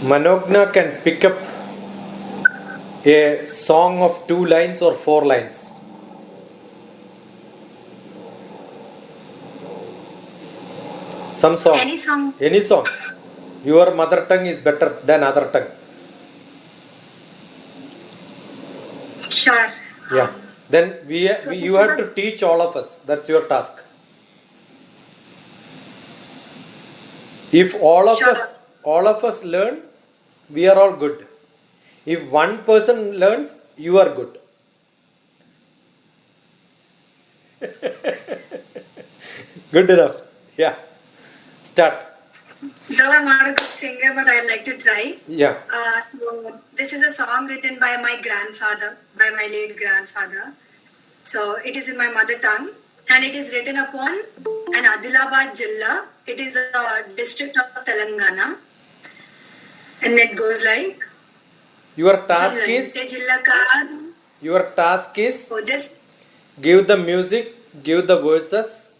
Manogna can pick up a song of 2 lines or 4 lines. Some song. Any song. Any song. Your mother tongue is better than other tongue. Sure. Yeah. Then you have to teach all of us. That's your task. If all of us learn, we are all good. If one person learns, you are good. Good enough. Yeah. Start. Though I'm not a good singer, but I'd like to try. Yeah. So this is a song written by my grandfather, by my late grandfather. So it is in my mother tongue, and it is written upon an Adilabad Jilla. It is a district of Telangana, and it goes like. Your task is. Just give the music, give the verses,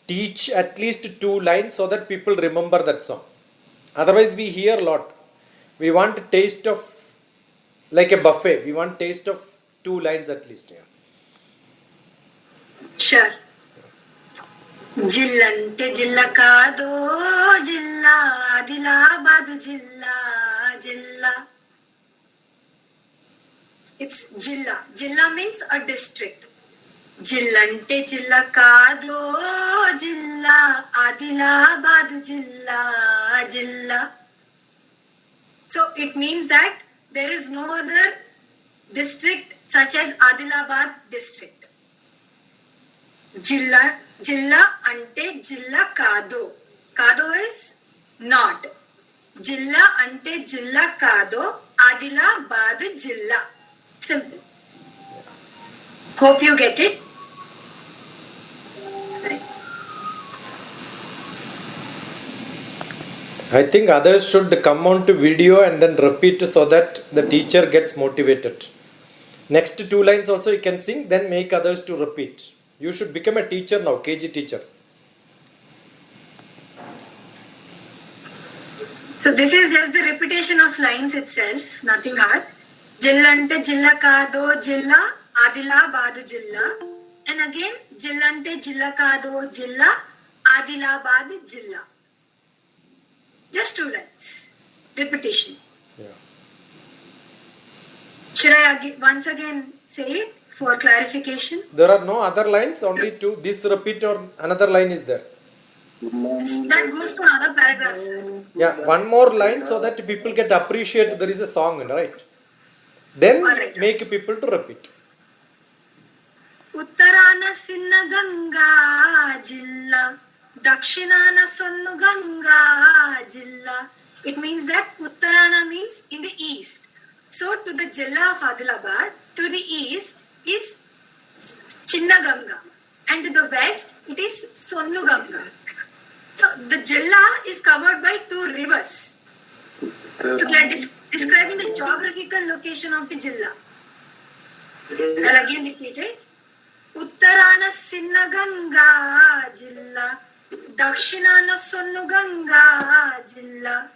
teach at least 2 lines so that people remember that song. Otherwise, we hear a lot. We want a taste of, like a buffet, we want taste of 2 lines at least. Yeah. Sure. Jillante jilla kaado jilla Adilabad jilla. It's jilla. Jilla means a district. Jillante jilla kaado jilla Adilabad jilla. So it means that there is no other district such as Adilabad district. Jilla ante jilla kaado. Kaado is not. Jilla ante jilla kaado Adilabad jilla. Simple. Hope you get it. Right. I think others should come on to video and then repeat so that the teacher gets motivated. Next 2 lines also you can sing, then make others to repeat. You should become a teacher now, KG teacher. So this is just the repetition of lines itself, nothing hard. Jillante jilla kaado jilla Adilabad jilla. And again, Jillante jilla kaado jilla Adilabad jilla. Just 2 lines. Repetition. Yeah. Should I once again say it for clarification? There are no other lines, only 2. This repeat or another line is there. That goes to another paragraph, sir. Yeah, one more line so that people get appreciate there is a song, right? Then make people to repeat. Uttarana Sinna Ganga Jilla, Dakshinana Sonnu Ganga Jilla. It means that Uttarana means in the east. So to the Jilla of Adilabad, to the east is Chinna Ganga, and to the west it is Sonnu Ganga. So the Jilla is covered by 2 rivers. So we are describing the geographical location of the Jilla. I'll again repeat it. Uttarana Sinna Ganga Jilla, Dakshinana Sonnu Ganga Jilla.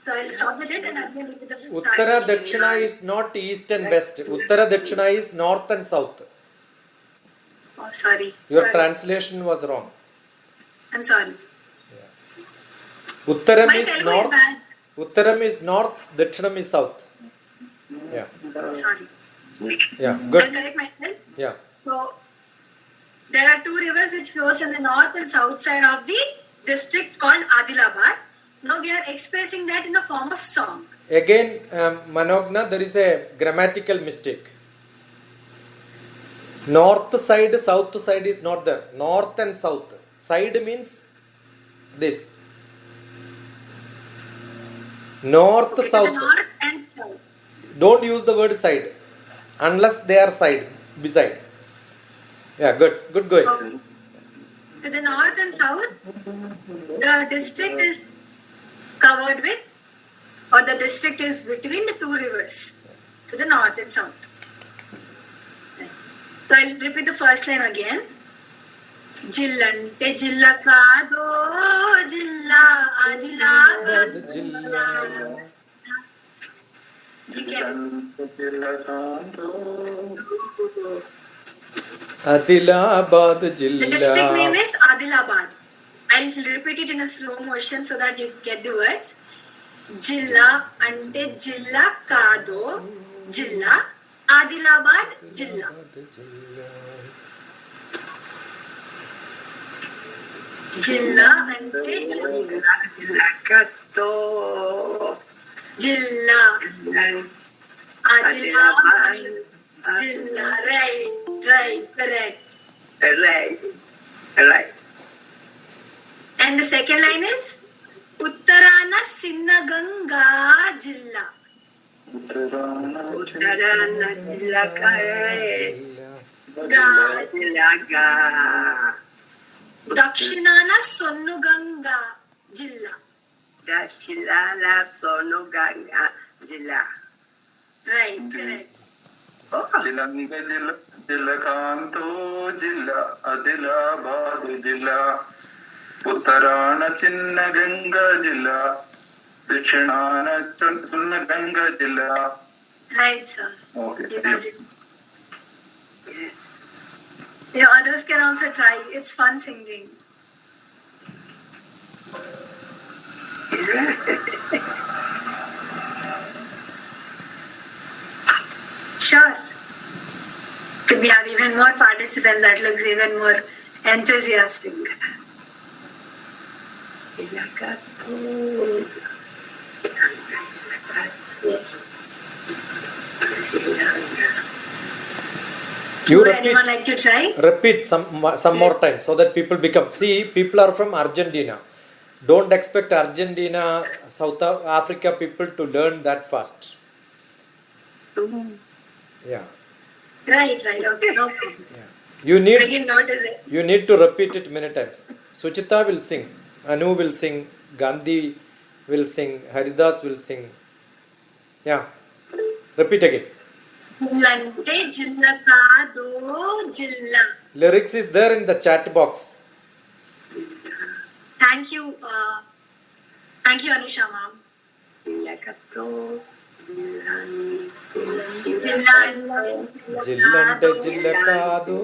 So I'll stop with it and again with the Uttara Dakshina is not east and west. Uttara Dakshina is north and south. Oh, sorry. Your translation was wrong. I'm sorry. Yeah. Uttaram My is Telugu north. is bad. Uttaram is north. Dakshinam is south. Yeah. Sorry. Yeah. Good. I'll correct myself. Yeah. So there are 2 rivers which flows in the north and south side of the district called Adilabad. Now we are expressing that in the form of song. Again, Manogna, there is a grammatical mistake. North side, south side is not there. North and south. Side means this. North, Okay, south. the north and south. Don't use the word side unless they are side, beside. Yeah, good. Good going. Okay. To the north and south, the district is covered with, or the district is between the 2 rivers, to the north and south. Right. So I'll repeat the first line again. జిల్లంటే జిల్లా కాదో జిల్లా ఆదిలాబాద్ జిల్లా You can- Adilabad The జిల్లా district name is Adilabad. I'll repeat it in a slow motion so that you get the words. Jilla ante jilla kado jilla Adilabad jilla. Jilla ante Kato. jilla Adilabad jilla. Right, correct. Right. And the second line is Uttarana Sinnaganga Jilla. Uttarana Jilakae. Jilaga. Dakshinana Sonnuganga Jilla. Dashilala Sonuganga Jila. Right, correct. జిల్లంగ జిల్లా జిల్లకాంతో జిల్లా ఆదిలాబాద్ జిల్లా ఉత్తరాన చిన్న గంగా జిల్లా దక్షిణాన చిన్న గంగా జిల్లా. Right, sir. Okay. You got it. Yes. Yeah, others can also try. It's fun singing. Sure. Could we have even more participants? That looks even more enthusiastic. Jilakato. Yes. You Would repeat. anyone like to try? Repeat some more time so that people become. See, people are from Argentina. Don't expect Argentina, South Africa people to learn that fast. Yeah. Right. Okay, no problem. Yeah. You I need didn't notice it. you need to repeat it many times. Suchita will sing, Anu will sing, Gandhi will sing, Haridas will sing. Yeah. Repeat again. Lante jilla kado jilla. Lyrics is there in the chat box. Thank you, Anisha ma'am. Jilakato. జిల్లంటే జిల్ల కాదు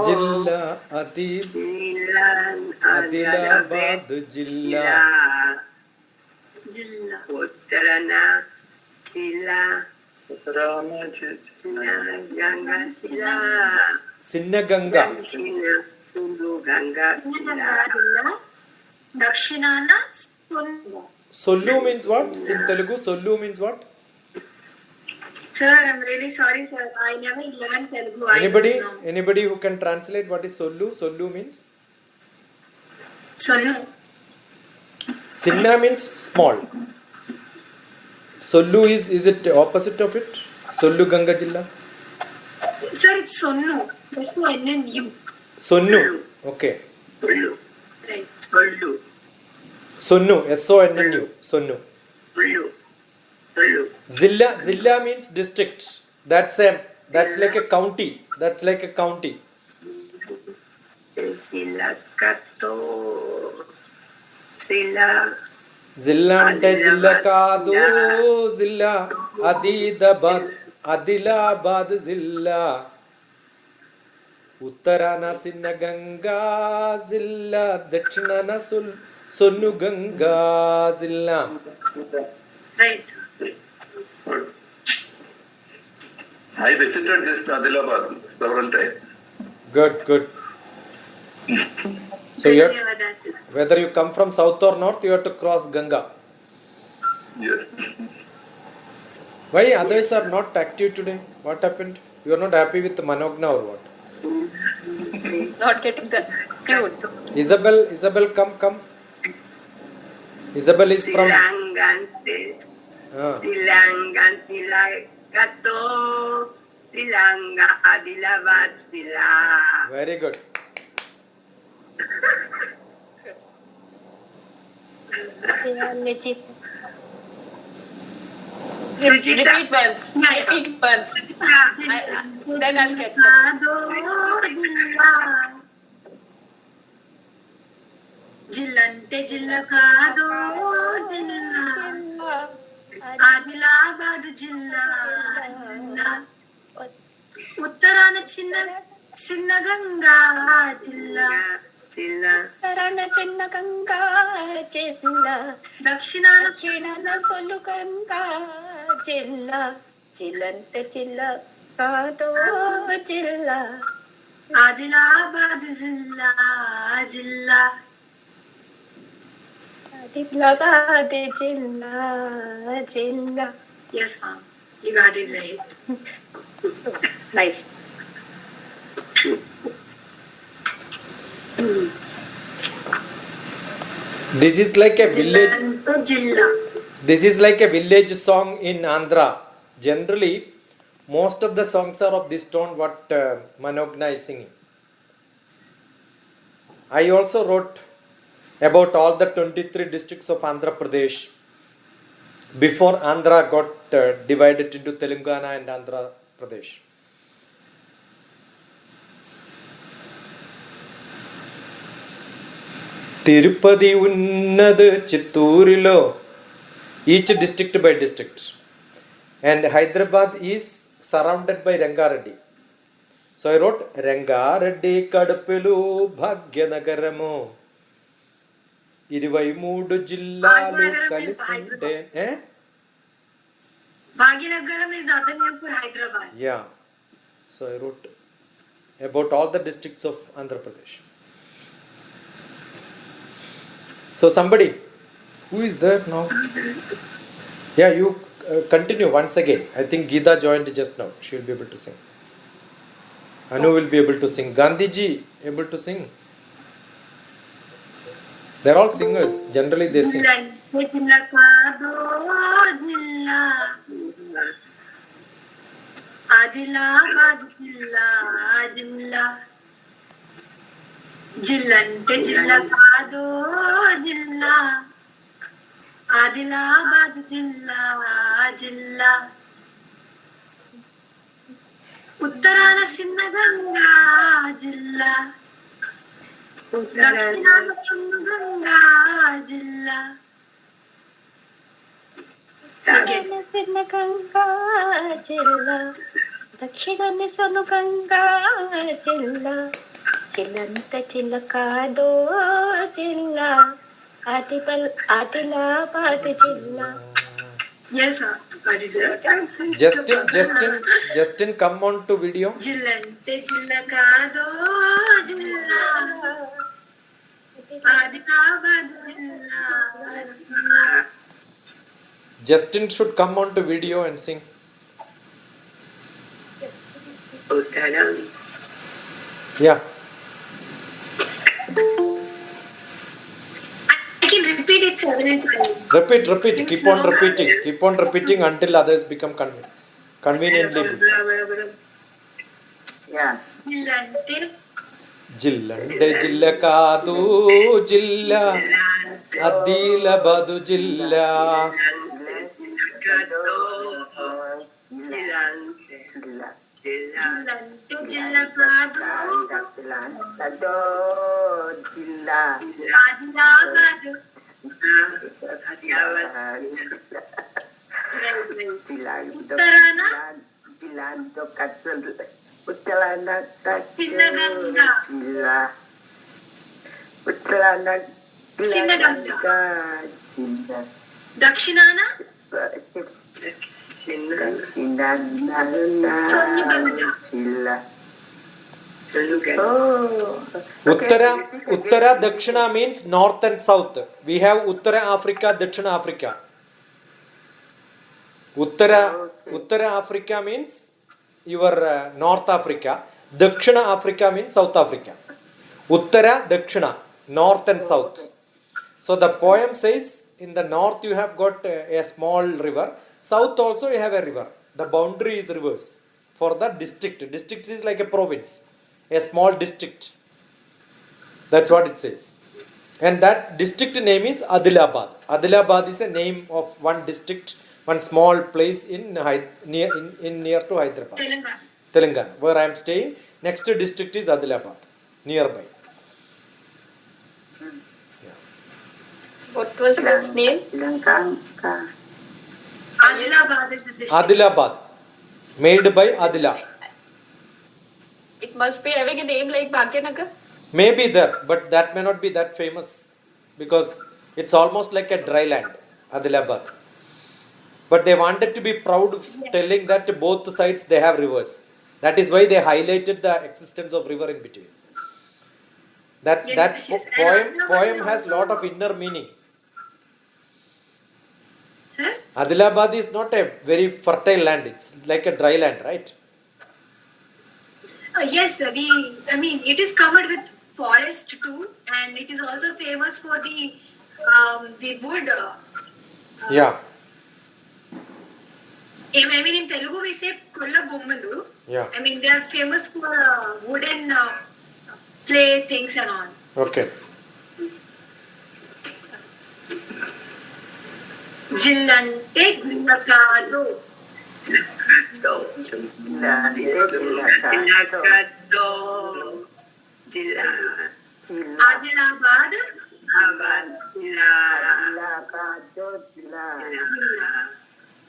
జిల్లా ఆదిలాబాద్ జిల్లా Jilla. Uttarana Jila. ఉత్తరాన Ganga Sila. సిన్నగంగా China Sulu Ganga Sila. Jilla. Dakshinana Sunnu. సొల్లు means what? In Telugu, సొల్లు means what? Sir, I'm really sorry, sir. I never learned Telugu. I Anybody? don't know. Anybody who can translate what is సొల్లు? సొల్లు means? Sonnu. Sinna means small. Sollu is it opposite of it? Sollu Ganga Jilla? Sir, it's Sonnu. S-O-N-N-U. Sonnu. Okay. Ulu. Right. Ulu. Sonnu. S-O-N-N-U. Sonnu. Ulu. Ulu. Zilla means district. That's like a county. That's like a county. Sila Kato. Sila. జిల్లా అంటే జిల్లా కాదు జిల్లా ఆదిలాబాద్ జిల్లా ఉత్తరాన సిన్న గంగా జిల్లా దక్షిణాన సొన్ను గంగా జిల్లా. Right, sir. I visited this Adilabad several times. Good. So Good you to hear that, sir. whether you come from south or north, you have to cross Ganga. Yes. Why others are not active today? What happened? You are not happy with Manogna or what? Not getting the tune. Isabel, come. Isabel is from. Silangante. Ah. Silangantila Kato. Silanga Adilabad Sila. Very good. Sujita. Repeat once. Yeah, yeah. Repeat once. Then I'll get it. కాదో జిల్లా జిల్లంటే జిల్ల కాదో జిల్లా ఆదిలాబాద్ జిల్లా జిల్లా ఉత్తరాన చిన్న చిన్న గంగా జిల్లా Sila. తరణ చిన్న గంగా జిల్లా దక్షిణాన దక్షిణాన సొల్లు గంగా జిల్లా జిల్లంత జిల్లా కాదో జిల్లా ఆదిలాబాద్ జిల్లా జిల్లా ఆదిలాబాద్ జిల్లా జిల్లా. Yes ma'am you got it right nice. This is like a village. జిల్లంటే జిల్లా This is like a village song in Andhra. Generally, most of the songs are of this tone what Manogna is singing. I also wrote about all the 23 districts of Andhra Pradesh before Andhra got divided into Telangana and Andhra Pradesh. Tirupati ఉన్నది చిత్తూరులో, each district by district, and Hyderabad is surrounded by Rangareddy. So I wrote Rangareddy కడుపులు భాగ్యనగరము 23 జిల్లాలు కలిసిండే. Bhagyanagaram is other name for Hyderabad. Yeah, so I wrote about all the districts of Andhra Pradesh. So somebody, who is there now? Yeah, you continue once again. I think Geeta joined just now. She will be able to sing. Anu will be able to sing. Gandhiji able to sing. They're all singers. Generally they sing. జిల్లంటే జిల్ల కాదో జిల్లా ఆదిలాబాద్ జిల్లా జిల్లా జిల్లంటే జిల్ల కాదో జిల్లా ఆదిలాబాద్ జిల్లా జిల్లా ఉత్తరాన చిన్న గంగా జిల్లా దక్షిణాన చిన్న గంగా జిల్లా తరణ చిన్న గంగా జిల్లా దక్షిణాన సొను గంగా జిల్లా జిల్లంత జిల్ల కాదో జిల్లా ఆదిలాబాద్ జిల్లా. Yes, sir. Got it right. Justin, come on to video. జిల్లంటే జిల్ల కాదో జిల్లా ఆదిలాబాద్ జిల్లా జిల్లా Justin should come on to video and sing. Uttaram. Yeah. I can repeat it several times. Repeat. It's Keep on slow. repeating. Keep on repeating until others become conveniently. Yeah. జిల్లంటే జిల్లంటే జిల్ల కాదు జిల్లా ఆదిలాబాదు జిల్లా. జిల్లంటే జిల్ల కాదో ఆదిలాబాద్ ఉత్తరాన చిన్న గంగా చిన్న గంగా దక్షిణాన సొల్లు Ganga Uttara Dakshina means north and south. We have Uttara Africa, Dakshina Africa. Uttara Africa means your North Africa. Dakshina Africa means South Africa. Uttara Dakshina, north and south. So the poem says in the north you have got a small river. South also you have a river. The boundary is rivers for the district. District is like a province, a small district. That's what it says. And that district name is Adilabad. Adilabad is a name of one district, one small place in near to Hyderabad, Telangana. Telangana, where I am staying. Next district is Adilabad, nearby. What was its name? Lanka. Adilabad is the district. Adilabad, made by Adila. It must be having a name like Bhagyanagar. Maybe there, but that may not be that famous because it's almost like a dry land, Adilabad. But they wanted to be proud telling that both sides they have rivers. That is why they highlighted the existence of river in between. That Yes, that yes. poem And poem has also- lot of inner meaning. Sir? Adilabad is not a very fertile land. It's like a dry land, right? Yes, it is covered with forest too, and it is also famous for the wood. Yeah, In Telugu we say Kolla Bommalu. yeah. They are famous for wooden play things and all. Okay. Jillante Gullakadu. Adilabad.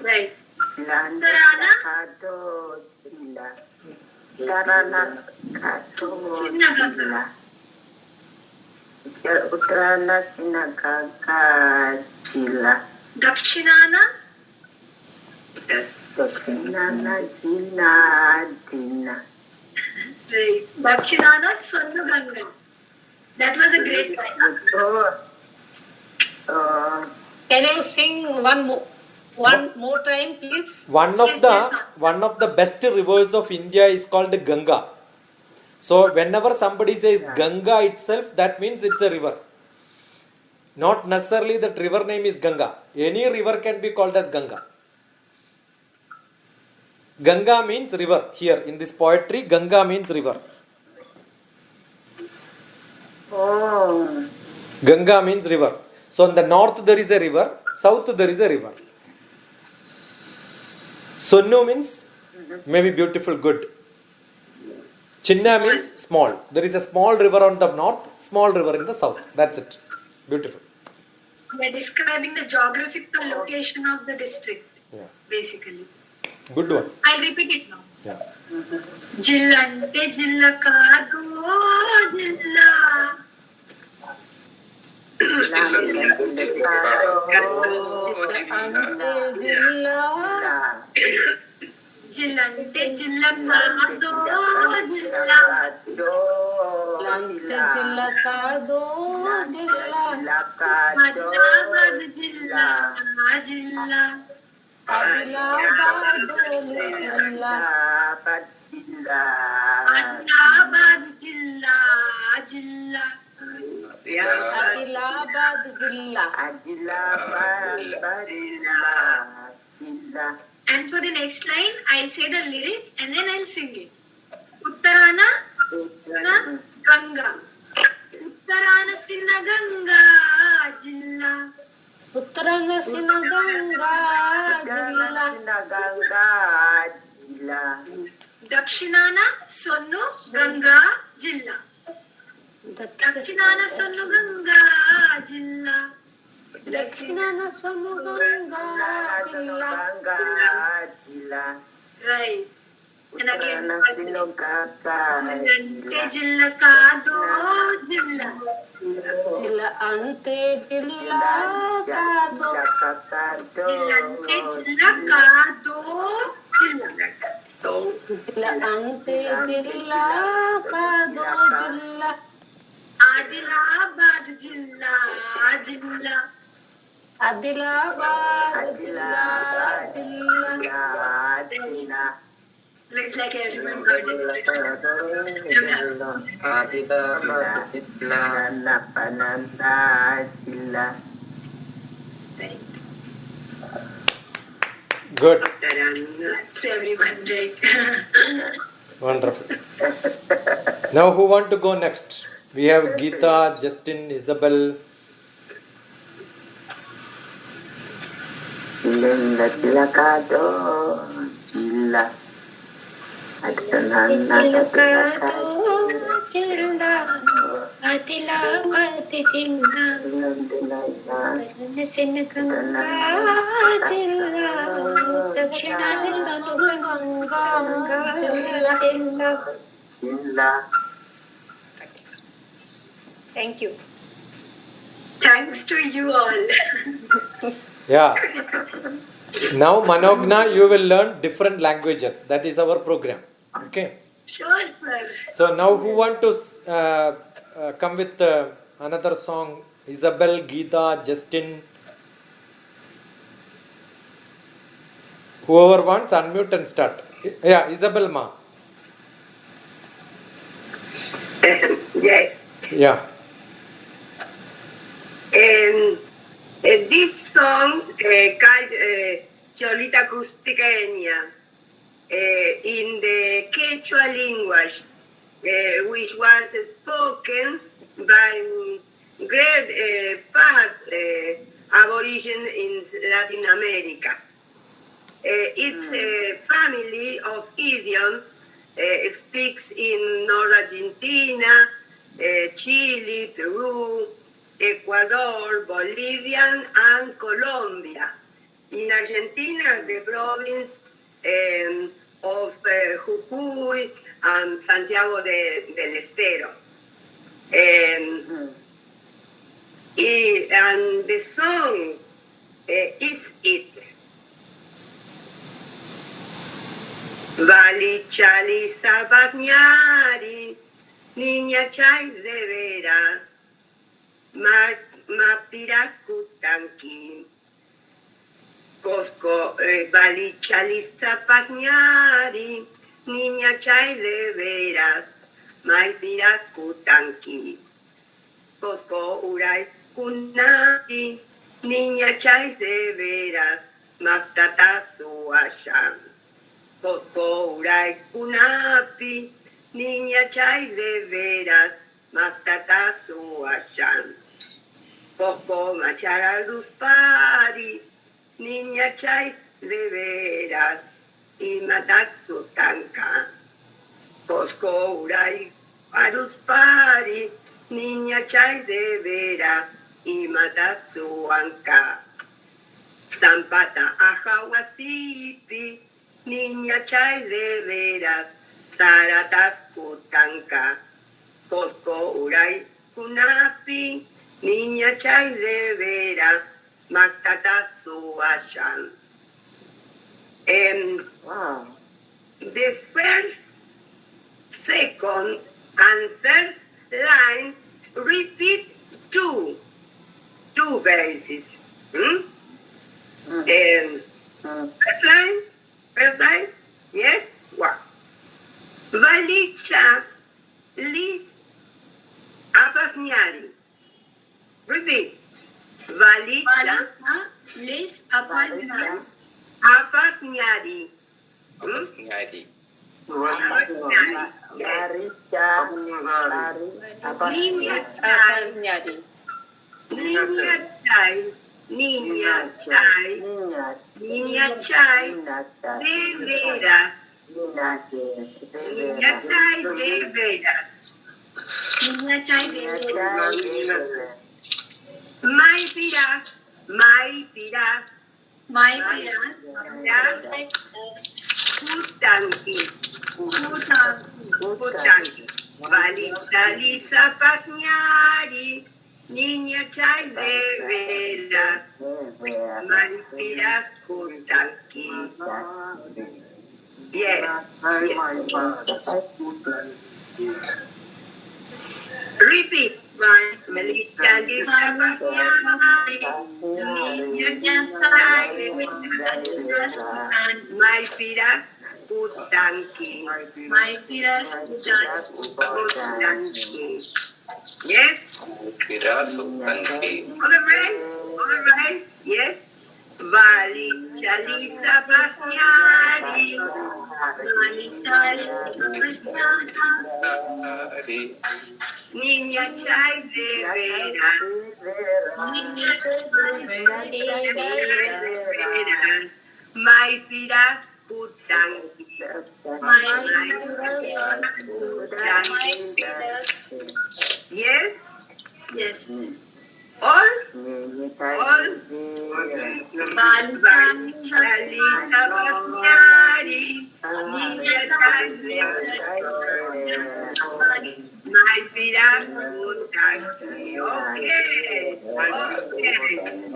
Right. Uttarana Sinaganga Jilla. Dakshinana. Dakshinana Jilla Dina. Right. Dakshinana Sonnuganga. That was a great line. Can you sing one more time, please? One of Yes, yes, sir. the best rivers of India is called Ganga. So whenever somebody says Ganga itself, that means it's a river. Not necessarily that river name is Ganga. Any river can be called as Ganga. Ganga means river. Here in this poetry, Ganga means river. Oh, Ganga means river. So in the north there is a river, south there is a river. Sonnu means maybe beautiful, good. Chinna means small. There is a small river on the north, small river in the south. That's it. Beautiful. We are describing the geographical location of the district, Yeah. basically. Good one. I'll repeat it now. Yeah. Jillante Jilla Kadu Jilla. Jillante Jilla Kadu Jilla. Adilabad Jilla Jilla. Adilabad Jilla Jilla. Adilabad Jilla. And for the next line, I'll say the lyric and then I'll sing it. Uttarana Sinna Ganga. Uttarana Sinna Ganga Jilla. Uttarana Sinaganga Jilla. Dakshinana Sonnu Ganga Jilla. Dakshinana Sonnu Ganga Jilla. Dakshinana Sonuganga Jilla. Right. And again, Jilla. Jilla Kado Jilla. Jilla ante Jilla Kado. Jillante Jilla Kado Jilla. Jilla ante Jilla Kado Jilla. Adilabad Jilla Jilla. Adilabad Jilla Jilla. Looks like everyone got it. Right. Good. That's to everyone, right? Wonderful. Now who want to go next? We have Geeta, Justin, Isabel. Linda Tilakado Chilla. Adanana తిలకాతో చిరుడా అతిలాపతి జింగా కరుణసిన Ganga చిరుడా దక్షిణాన సనుగ Ganga చిరుడా. Chilla. Thank you. Thanks to you all. Yeah. Now, Manogna, you will learn different languages. That is our program. Okay. Sure, sir. So now, who want to come with another song? Isabel, Geeta, Justin. Whoever wants, unmute and start. Yeah, Isabel, ma. Yes. Yeah. This song called Cholita Cusqueña in the Quechua language, which was spoken by great part aborigine in Latin America. It's a family of idioms speaks in North Argentina, Chile, Peru, Ecuador, Bolivia, and Colombia. In Argentina, the province of Jujuy and Santiago del Estero. And the song is it. Vali chali sabasñari, niña chay de veras, mapiras kutanki. Cosco, vali chali sabasñari, niña chay de veras, mapiras kutanki. Cosco uray kunati, niña chay de veras, matata suashan. Cosco uray kunapi, niña chay de veras, matata suashan. Cosco machara luz pari, niña chay de veras, y matatsu tanka. Cosco uray aruz pari, niña chay de veras, y matatsu anka. Zampata ajawasipi, niña chay de veras, zaratas kutanka. Cosco uray kunapi, niña chay de veras, matata suashan. Wow. The first, second, and first line repeat two verses. First line, yes, what? Valicha lis apasniari. Repeat. Valicha Lis apasniari. apasniari. Maricha. Niña chay, niña chay, niña chay, niña chay, de veras, niña chay, de veras. Niña chay de veras. May piras, may piras, My piras. piras, kutanki, kutanki. Valita lisa pasñari, niña chay de veras, may piras, kutanki. Yes, repeat. Valita lisa pasñari, niña chay de veras, may piras, kutanki. My piras. Kutanki. Yes? Other rice, yes? Vali chalisa pasñari, niña chay de veras, Maipiras Putangi. Yes? Yes. All? Balchali Chali Sabasnyari. Maipiras Putangi. Okay.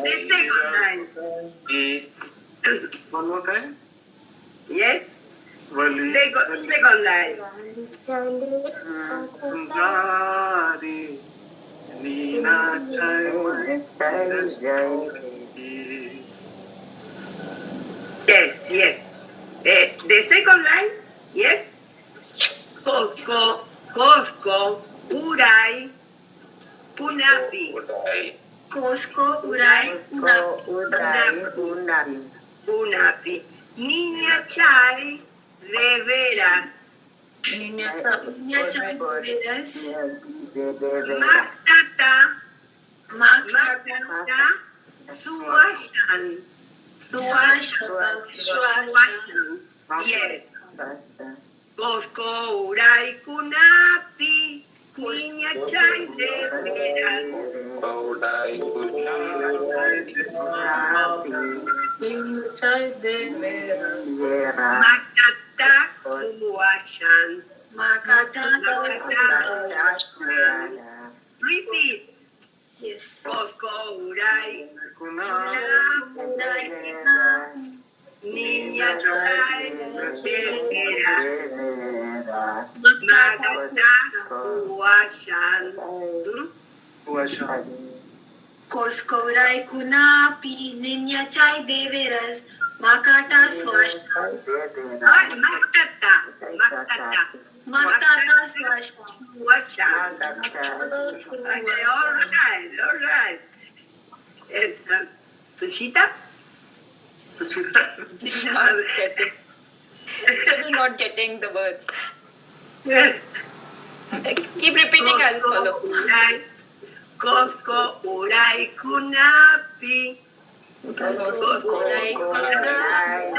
The second line. One more time. Yes? Vali. Second line. Kunjari. Nina Chai. Yes. The second line, yes. Cosco, Urai, Punapi. Cosco Urai Punapi. Niña Chai, de veras. Niña Champuveras Makata, Suashan. Yes. Cosco, Urai, Kunapi. Niña Chai, de veras. Makata, Suashan. Makata Repeat. Yes. Cosco, Urai, Niña Chai, de veras. Makata, Suashan. Cosco Urai Kunapi Niña Chai Deveras Makata Swashta Makata Swashta Okay, all right. Sushita? Still not getting the words. Keep repeating, I'll follow. Cosco Urai Kunapi. Cosco Urai Kunapi.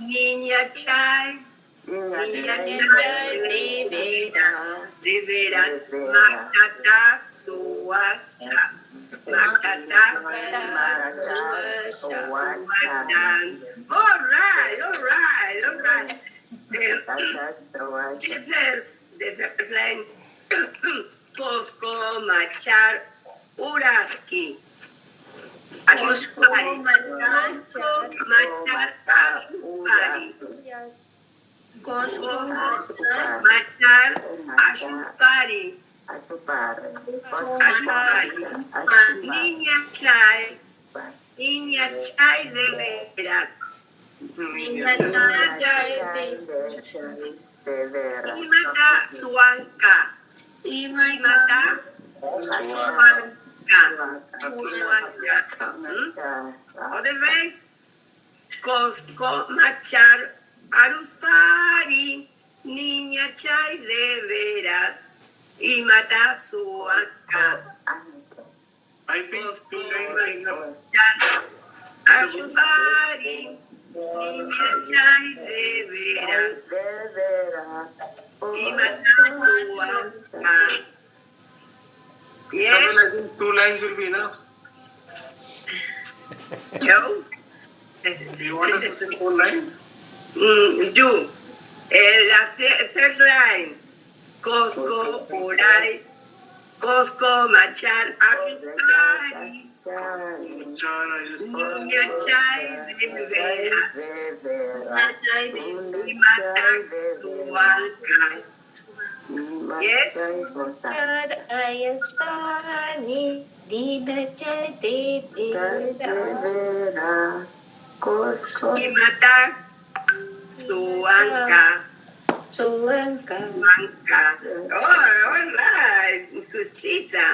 Niña Chai. De veras. Makata Suasha. Makata Suasha. All right. The first line. Cosco Machar Uraski. Cosco Machar Ashupari. Cosco Machar Ashupari. Niña Chai de veras. Imata Suanka. Imata Suanka. Other ways, Cosco Machar Aruspari. Niña Chai de veras. Imata Suanka. I think two lines are enough. Ashupari. Niña Chai de veras. Imata Suanka. Yes? Samuel, I think two lines will be enough. No? Do you want us to sing 4 lines? Do. La third line. Cosco Urai. Cosco Machar Ashupari. Niña Chai de veras. Imata Suanka. Yes? Imata Suanka. Oh, all right. Suchita.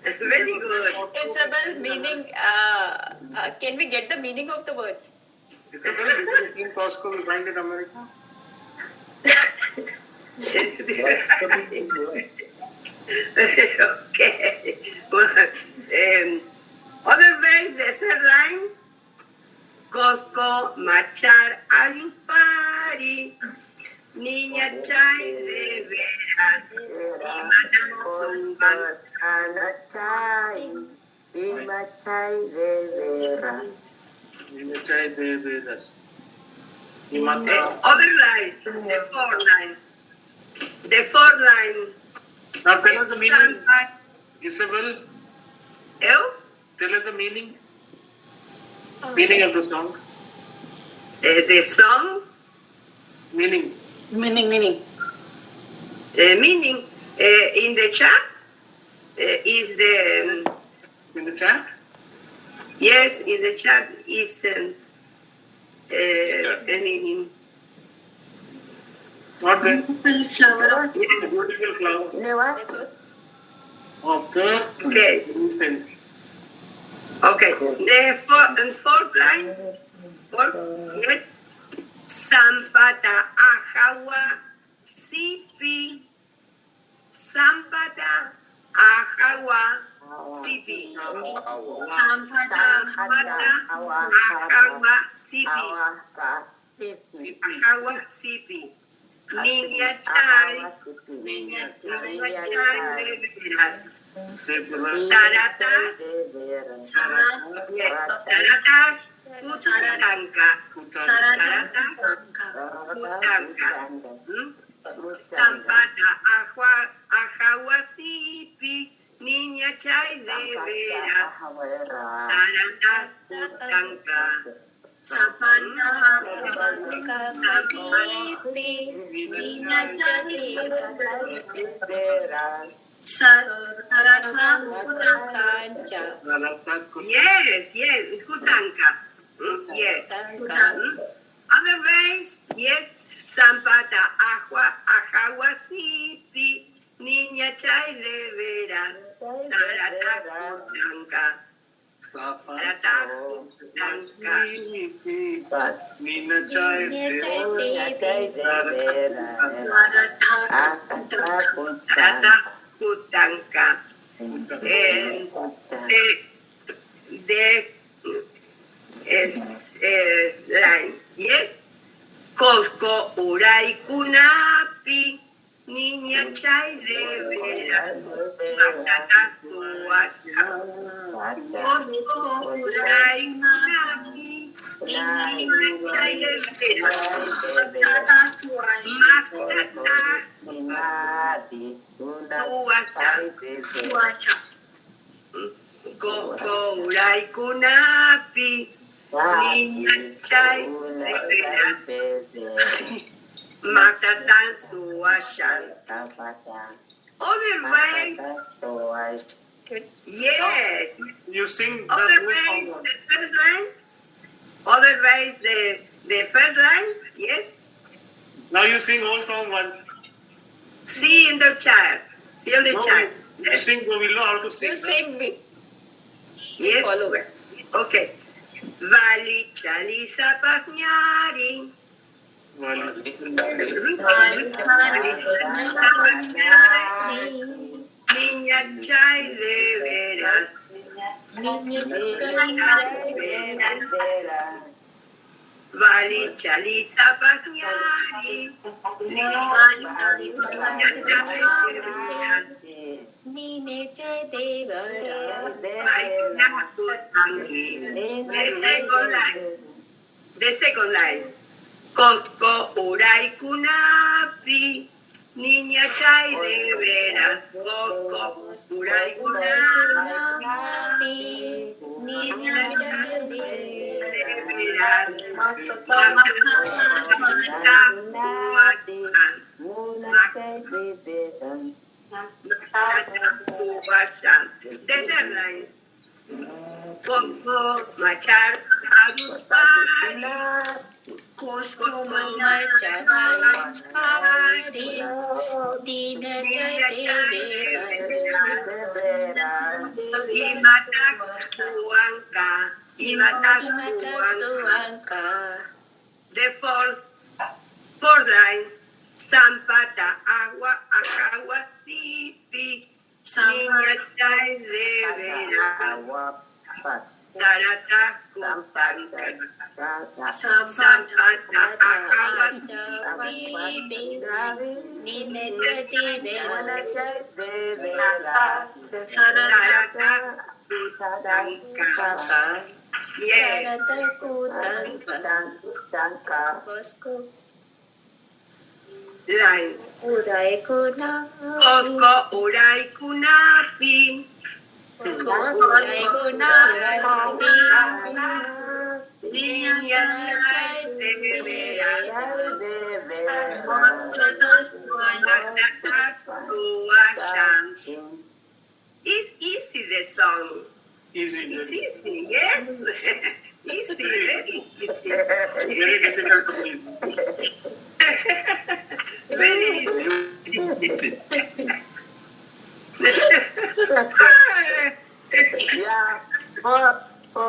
Very good. Isabel, meaning, can we get the meaning of the words? Isabel, did you sing Costco we find in America? Okay. Otherwise, the third line, Costco, Machar, Ayuspari, Niña Chay de veras, y Madame Zumban. Anachai, Imachai de vera. Other line, the fourth line. The fourth line. Now tell us the meaning. Santa- Isabel, Eu? tell us the meaning. Meaning of the song. The song, Meaning. Meaning. meaning in the chat is the, In the chat. yes, in the chat is a meaning. What then? Flower. The beautiful flower You know what? of the Okay. incense. Okay, the fourth line, yes, Sampata Ahawa Sipi, Sampata Ahawa Sipi, Sampata Ahawa Sipi, Awaka, Sipi. Ahawa Sipi, Niña Chai, Niña Niña Chai de veras, Deborah. Saratas, Sarat. Saratas, Usaranka, Saratas, Sampata Ahawasipi, Niña Chay de veras, Saratas, Utanka, Yes, Hutanka. Yes. Otherwise, yes, Sampata Ahawasipi, Niña Chay de veras, Sarata Hutanka. Sarata Hutanka. Nina Chai Sarata Hutanka. And the line, yes? Costco, Uray, Kunapi, Niña Chay de veras, Matata Suasha. Costco, Uray, Kunapi, Niña Chay de veras, Matata Suasha. Coco, Uray, Kunapi, Niña Chay de veras, Matatan Suashan. Otherwise, yes. You sing the Otherwise, whole song. the first line. Otherwise, the first line, yes. Now you sing whole song once. See in the chat. See in the No, chat. you Yes. sing, so we'll know how to sing. You sing me. Yes. Okay. Vali chali sapasnyari. Niña Chay de veras. Vali chali sapasnyari. Niña Chay de veras. The second line. Costco, Uray, Kunapi, Niña Chay de veras. Costco, Uray, Kunapi, Niña Chay de veras. The third line. Costco, Machar, Aguspari, Costco, Machar, Aguspari, Niña Chay de veras. Imatak Suanka, Imatak Suanka. The fourth line. Sampata Agua, Agua, Sipi, Nimachai Revera. Darata Kupanka. Sampata Yes. Lines. Kosko Urai Kunapi. It's easy, the song. Easy. It's easy, yes. Easy, very easy. Very difficult to believe. Very easy. Yeah, for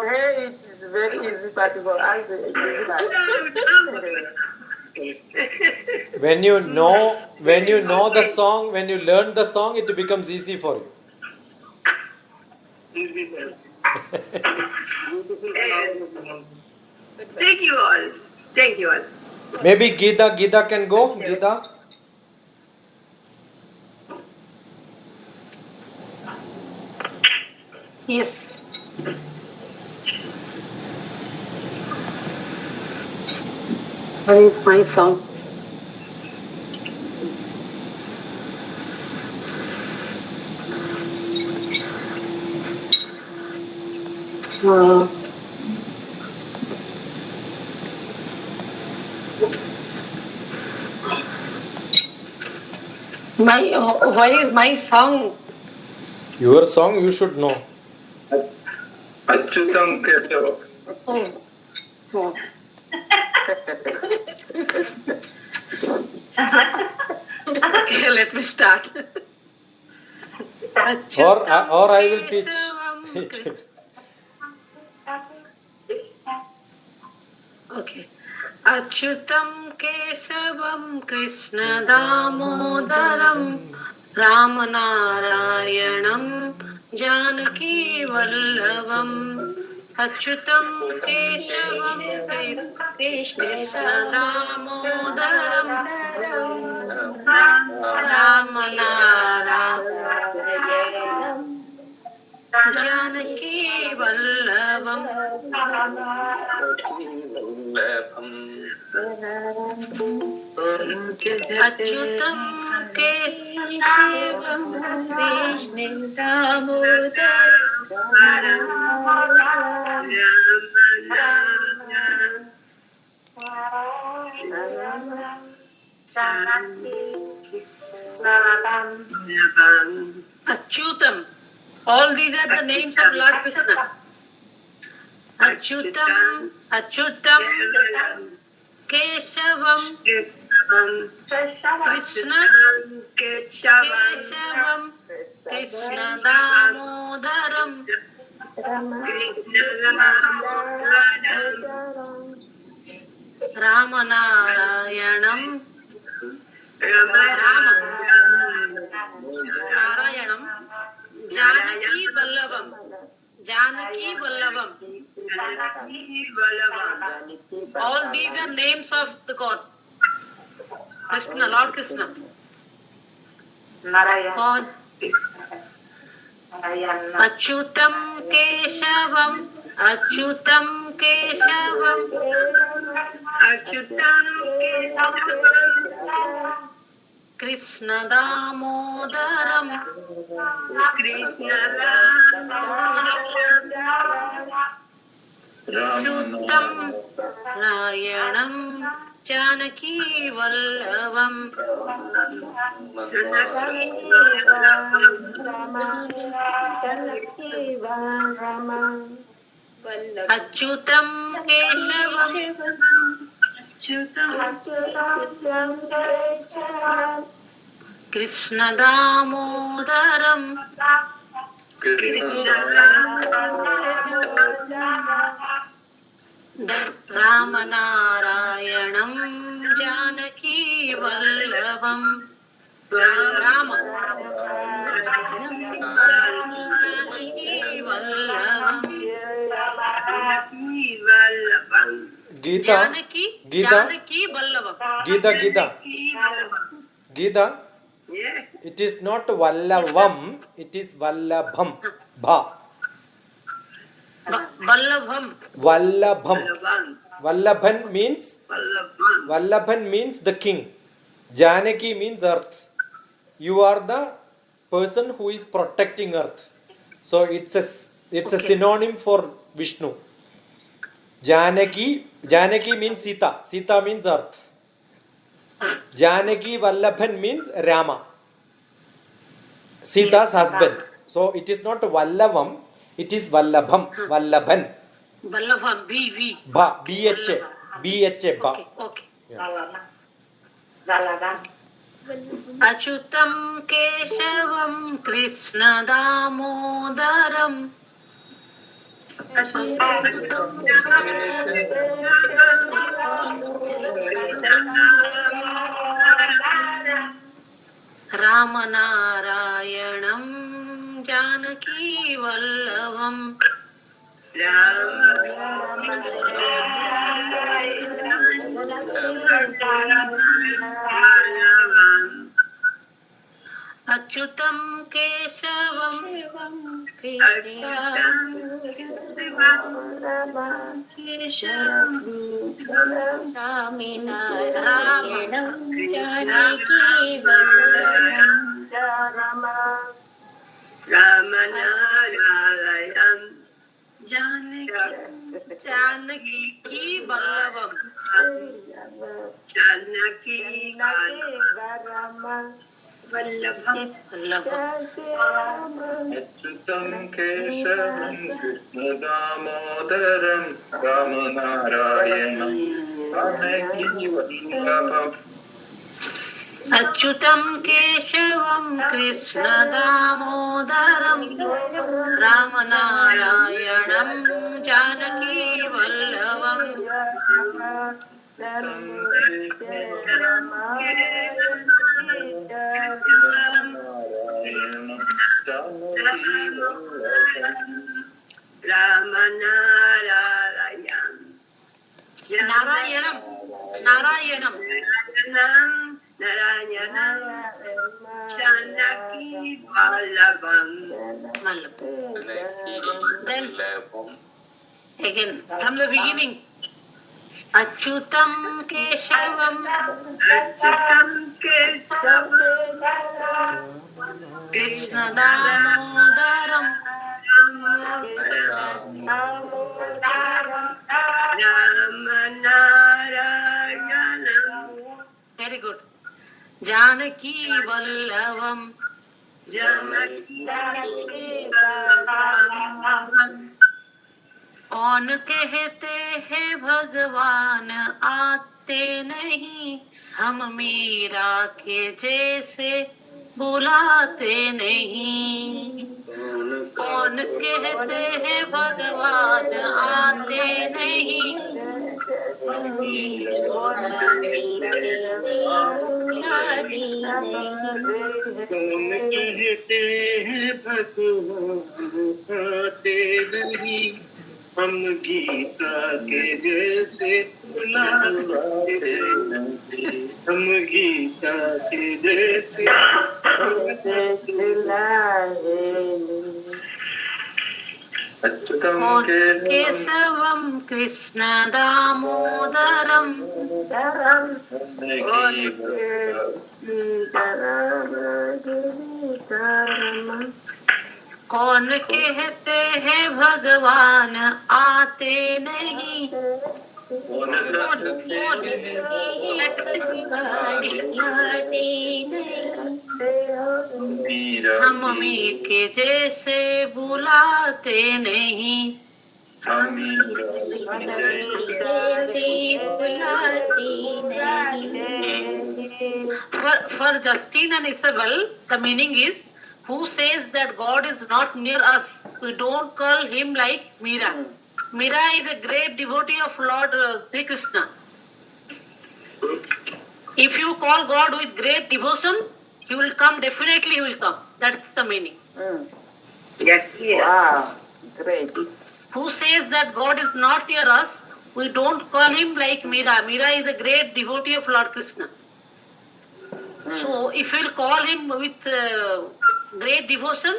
her it is very easy, but for us it is difficult. When you know the song, when you learn the song, it becomes easy for you. Easy. Thank you all. Thank you all. Maybe Geeta can go. Geeta. Yes. What is my song? What is my song? Your song you should know. Achyutam Kesava. Oh. Okay, let me start. Or I will teach. Okay. Achyutam Kesavam Krishna Damodaram Ramanarayanam Janaki Vallavam Achyutam Kesavam Krishna Damodaram Ramanarayanam Janaki Vallavam Achyutam Kesavam Krishna Achyutam. All these are the names of Lord Krishna. Achyutam, Achyutam, Kesavam, Krishna, Kesavam, Krishna Damodaram, Ramanarayanam, Narayanam, Janaki Vallavam, Janaki Vallavam. All these are names of the God. Krishna, Lord Krishna. God. Achyutam Kesavam, Achyutam Kesavam, Achyutam Kesavam, Krishna Damodaram, Krishna Achyutam Rayanam Janaki Vallavam Achyutam Kesavam Krishna Damodaram Ramanarayanam Janaki Vallavam Rama Janaki Vallabham. Gita. Janaki, Gita. Janaki Vallavam. Gita. Janaki Vallabham. Gita. Yeah. It is not Vallavam. It is Vallabham. Bha. Vallavam. Vallabham. Vallabham. Vallabhan means Vallabham. Vallabhan means the king. Janaki means earth. You are the person who is protecting earth. So it's a synonym for Vishnu. Janaki means Sita. Sita means earth. Janaki Vallabhan means Rama, Sita's husband. So it is not Vallavam, it is Vallabham. Vallabhan. Vallavam. V. Bha. B-H-A. Bha. Okay. Vallabham. Achyutam Keshavam Krishna Damodaram Ramanarayanam Janaki Vallavam. Achyutam Keshavam Ramanarayanam Janaki Vallavam. Ramanarayan. Janaki Vallavam. Janaki Vallabham. Achyutam Keshavam Krishna Damodaram Ramanarayanam Janaki Vallabham. Achyutam Keshavam Krishna Damodaram Ramanarayanam Janaki Vallavam. Ramanarayan. Narayanam. Narayanam. Janaki Vallabham. Then again from the beginning. Achyutam Keshavam Achyutam Keshavam Krishna Damodaram Ramanarayanam. Very good. Janaki Vallavam. Janaki Vallavam. कौन कहते हैं भगवान आते नहीं, हम मीरा के जैसे बुलाते नहीं। कौन कहते हैं भगवान आते नहीं, कौन कहते हैं भगवान आते नहीं, हम गीता के जैसे बुलाते नहीं, हम गीता के जैसे Achyutam कौन Keshavam Keshavam Krishna Damodaram Janaki Vallabham. कौन कहते हैं भगवान आते नहीं, हम मीर के जैसे बुलाते नहीं। For Justine and Isabel, the meaning is, who says that God is not near us, we don't call him like Meera. Meera is a great devotee of Lord Sri Krishna. If you call God with great devotion, he will come, definitely he will come. That's the meaning. Yes, yes. Wow, great. who says that God is not near us, we don't call him like Meera. Meera is a great devotee of Lord Krishna. So if we'll call him with great devotion,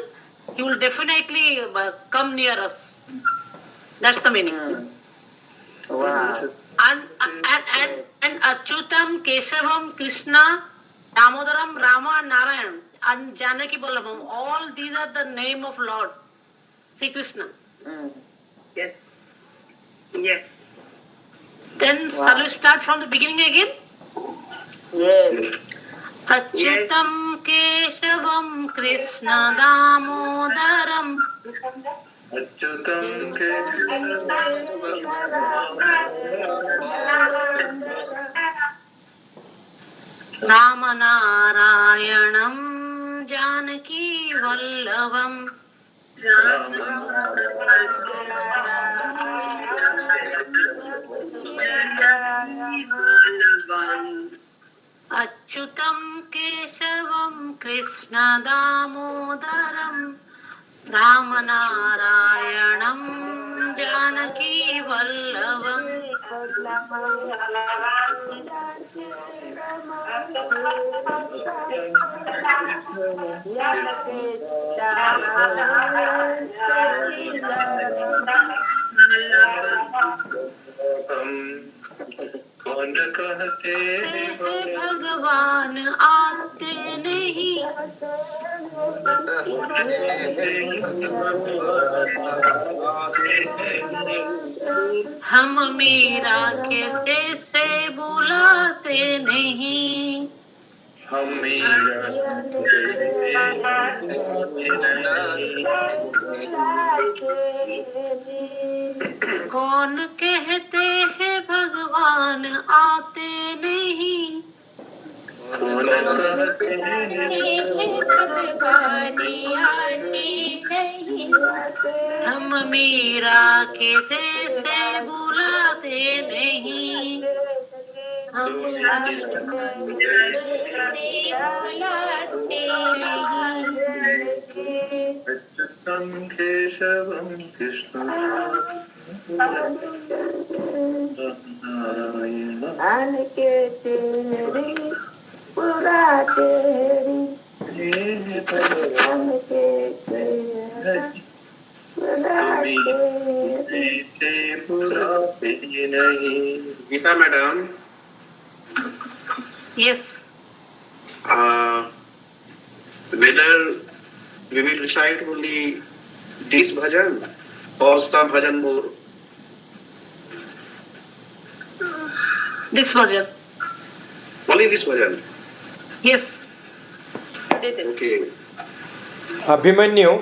he will definitely come near us. That's the meaning. Wow. And Achyutam, Keshavam, Krishna, Damodaram, Rama, Narayan, and Janaki Ballabham. All these are the name of Lord Sri Krishna. Yes. Yes. Then shall we start from the beginning again? Yes. Achyutam, Keshavam, Krishna, Damodaram, Achyutam Rama, Narayanam, Janaki Vallabham. Achyutam, Keshavam, Krishna, Damodaram, Rama, Narayanam, Janaki Vallabham. कौन कहते हैं भगवान आते नहीं, हम मीरा के जैसे बुलाते नहीं, हम मीरा कौन कहते हैं भगवान आते नहीं, कौन कहते हैं हम मीरा के जैसे बुलाते नहीं, हम अच्युतं केशवं कृष्ण नारायण हे भगवान बुलाते नहीं. Geeta madam, yes, whether we will recite only this bhajan or some bhajan more? this bhajan, Only this bhajan. yes. Okay. Abhimanyu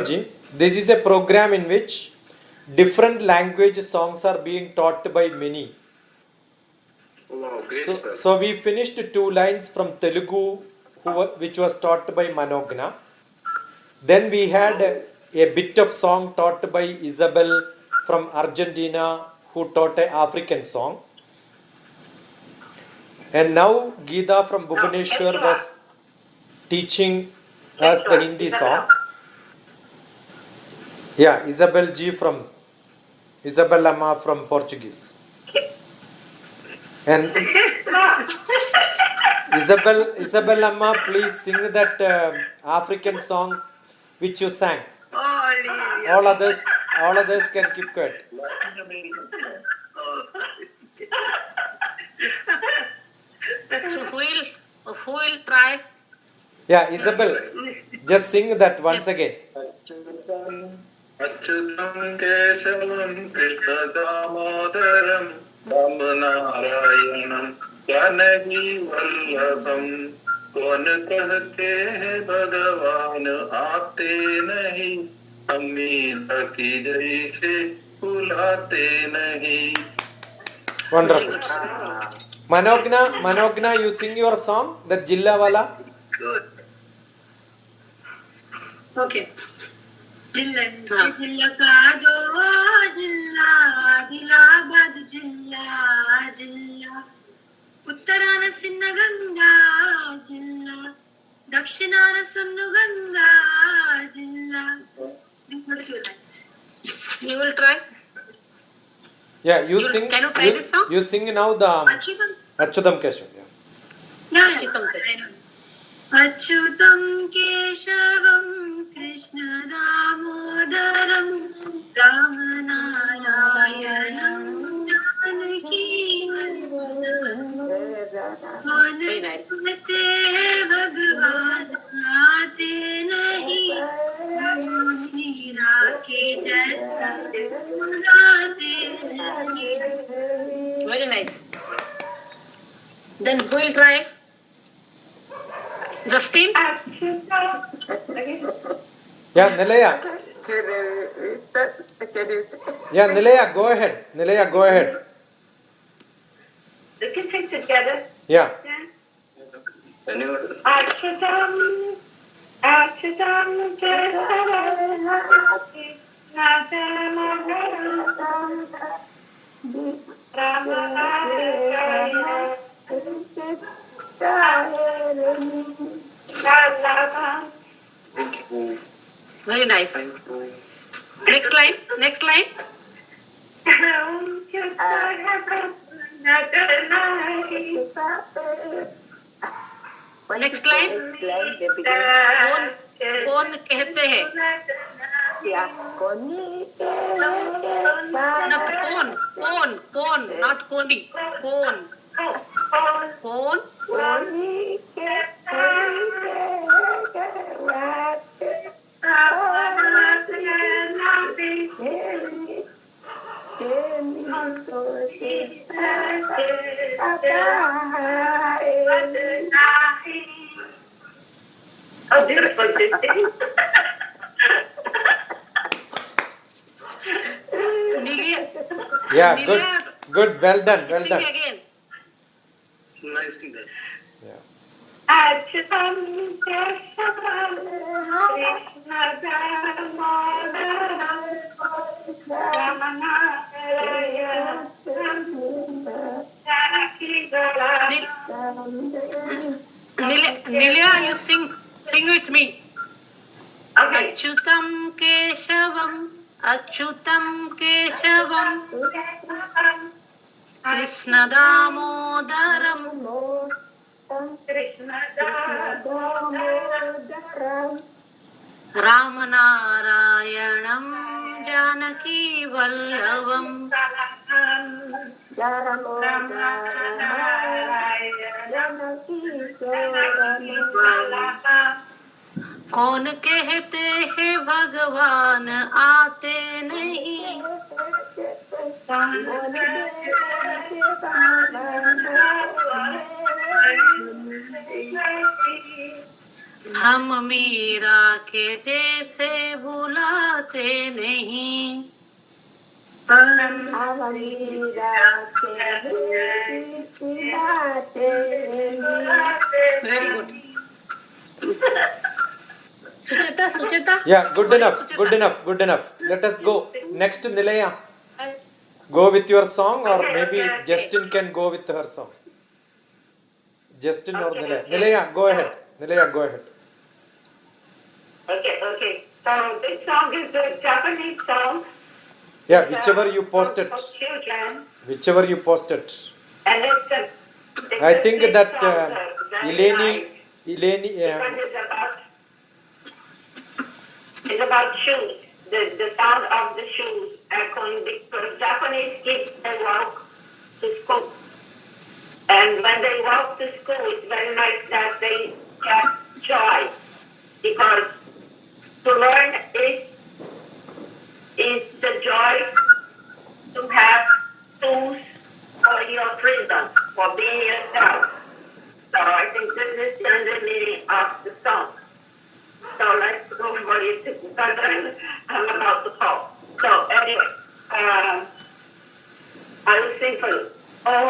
ji, this is a program in which different language songs are being taught by many. Wow, great sir. So we finished 2 lines from Telugu, which was taught by Manogna. Then we had a bit of song taught by Isabel from Argentina, who taught an African song. And now Geeta from Bhubaneswar was teaching us the Hindi song. Yeah, Isabel Amma from Portuguese. And Isabel Amma, please sing that African song which you sang. All others can keep quiet. So who will try? Yeah, Isabel, just sing that once again. अच्युतं केशवं कृष्ण दामोदरं राम नारायणं जानकी वल्लभं कौन कहते हैं भगवान आते नहीं हम मीरा की जैसे बुलाते नहीं. Wonderful. Manogna, you sing your song, that Jilla Wala. Good. Okay. जिल्ला का दो जिल्ला आदिलाबाद जिल्ला जिल्ला उत्तराన సిన్న గంగా జిల్లా దక్షిణాన సన్ను గంగా జిల్లా These are the two lines. You will try. Yeah, you You- sing. can you try this song? You sing now the Achyutam. Achyutam Keshav. Yeah. Yeah, Achyutam yeah. Keshav. I know. अच्युतं केशवं कृष्णदामोदरं रामनारायणं Very nice. Janaki भगवान आते नहीं मीरा के जैसा गाते नहीं. Very nice. Then who will try? Justin? Yeah, Nilaya. Can you Yeah, Nilaya, go ahead. Nilaya, go ahead. We can sing together. Yeah. Achyutam, Achyutam, Very nice. Next line. Next line. Next line. कौन कहते हैं? No, कौन, not कोनी. कौन. Oh, beautiful. Nilia. Yeah, Nilia, good. Good. Well done. Well sing done. again. Nicely done. Yeah. Achyutam Keshavam Krishnadamodaram Ramanarayanam Janaki Nilia, you sing with me. Okay. Achyutam Keshavam, Achyutam Keshavam, Krishna Damodaram, Krishnadamodaram Ramanarayanam, Janaki Vallavam. कौन कहते हैं भगवान आते नहीं? हम मीरा के जैसे बुलाते नहीं. Very good. Sucheta. Yeah, good What is enough. Sucheta? Good enough. Good enough. Let us go. Next, Nilaya. Go with your song, or maybe Justin can go with her song. Justin or Nilaya. Nilaya, go ahead. Nilaya, go ahead. Okay. So this song is a Japanese song. Yeah, whichever you posted. For children. Whichever you posted. And it's I think a that song, very nice. Eleni, Because it's about shoes, the sound of the shoes echoing, because Japanese kids, they walk to school. And when they walk to school, it's very nice that they have joy, because to learn is the joy to have tools for your freedom, for being yourself. So I think this is the meaning of the song. So let's go for it because I'm about to talk. So anyway, I will sing for you. Oh,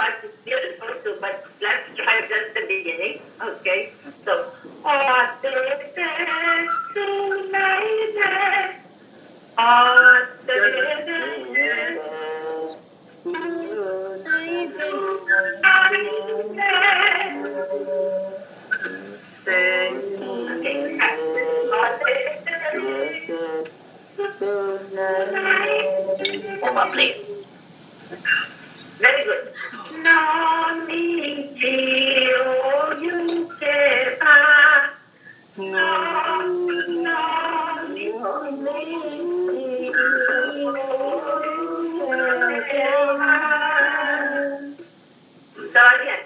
part is beautiful too, but let's try just the beginning. Okay. So, tonight, please. Very good. Nami Jio Yuke Pa. So again,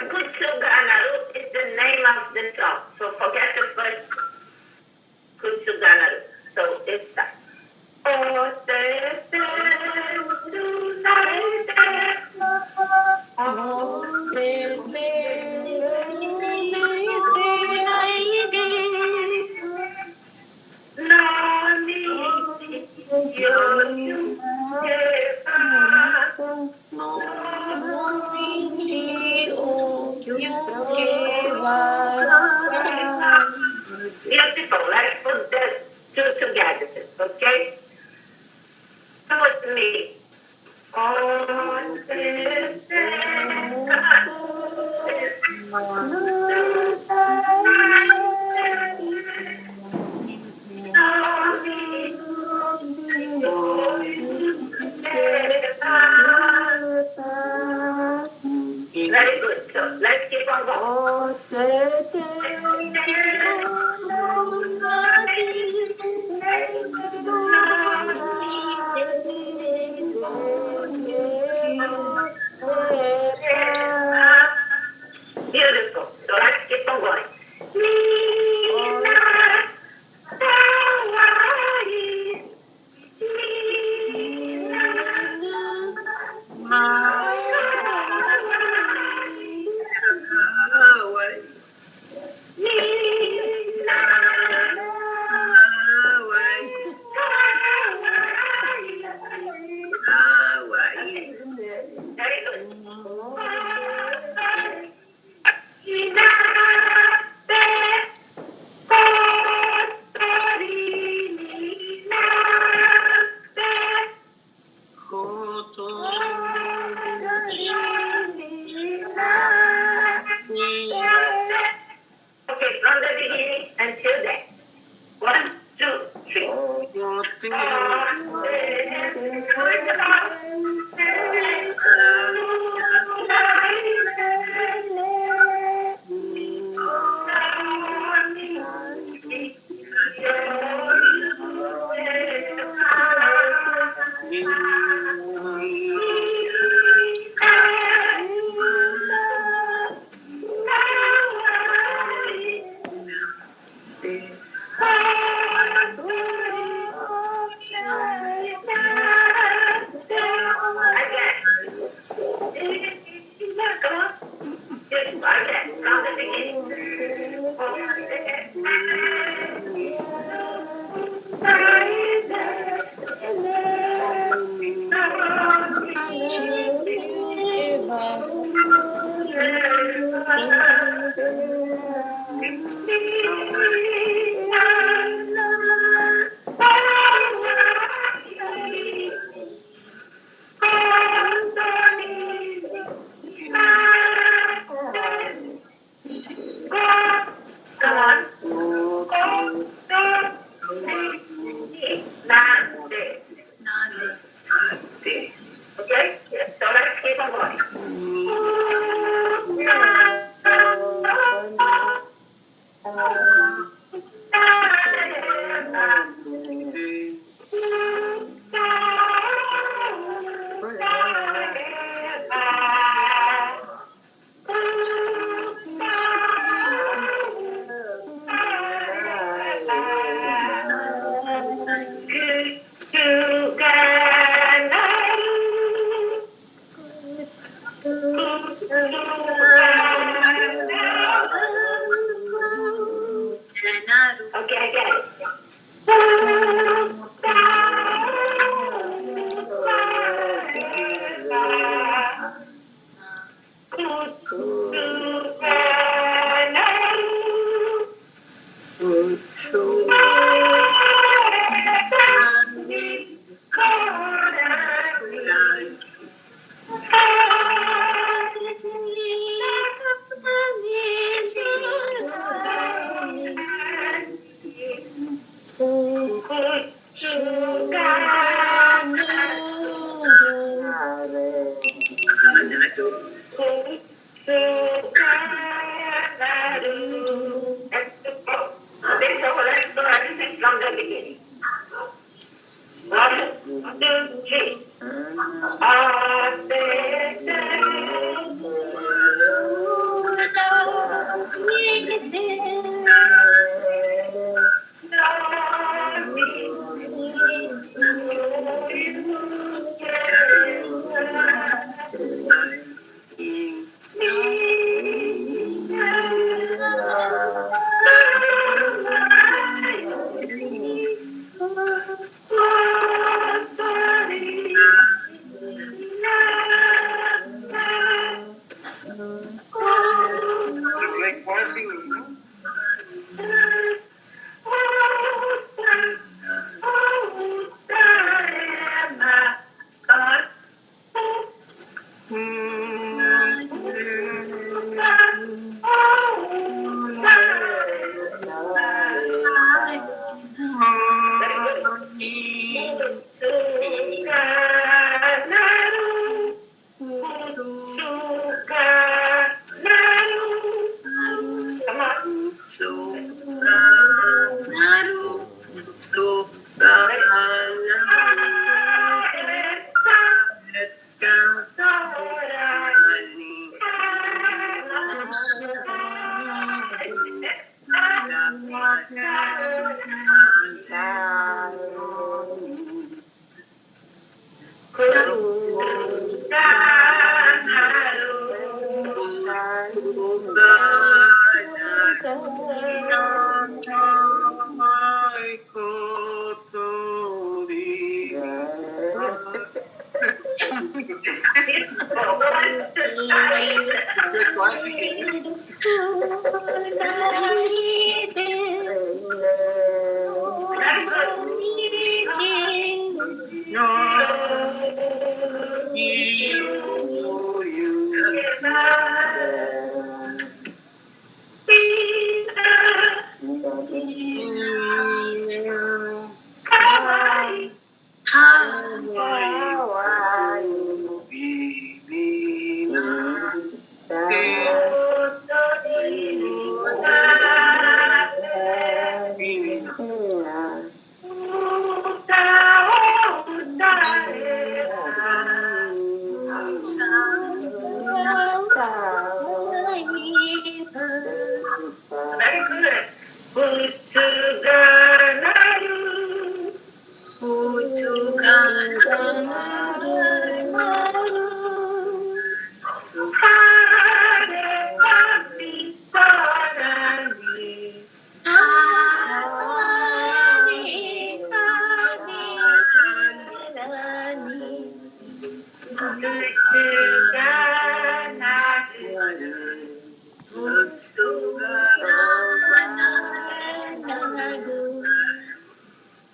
Kutsu Ganaru is the name of the song. So forget the first Kutsu Ganaru. So it's that. Oh, beautiful. Let's put the two together, okay? Come with me. Very good. So let's keep on going. Beautiful. So let's keep on going. Very good. Okay, from the beginning until then. 1, 2, 3. Okay, so let's keep on going. Let's go everything from the beginning. 1, 2, 3. Like pausing,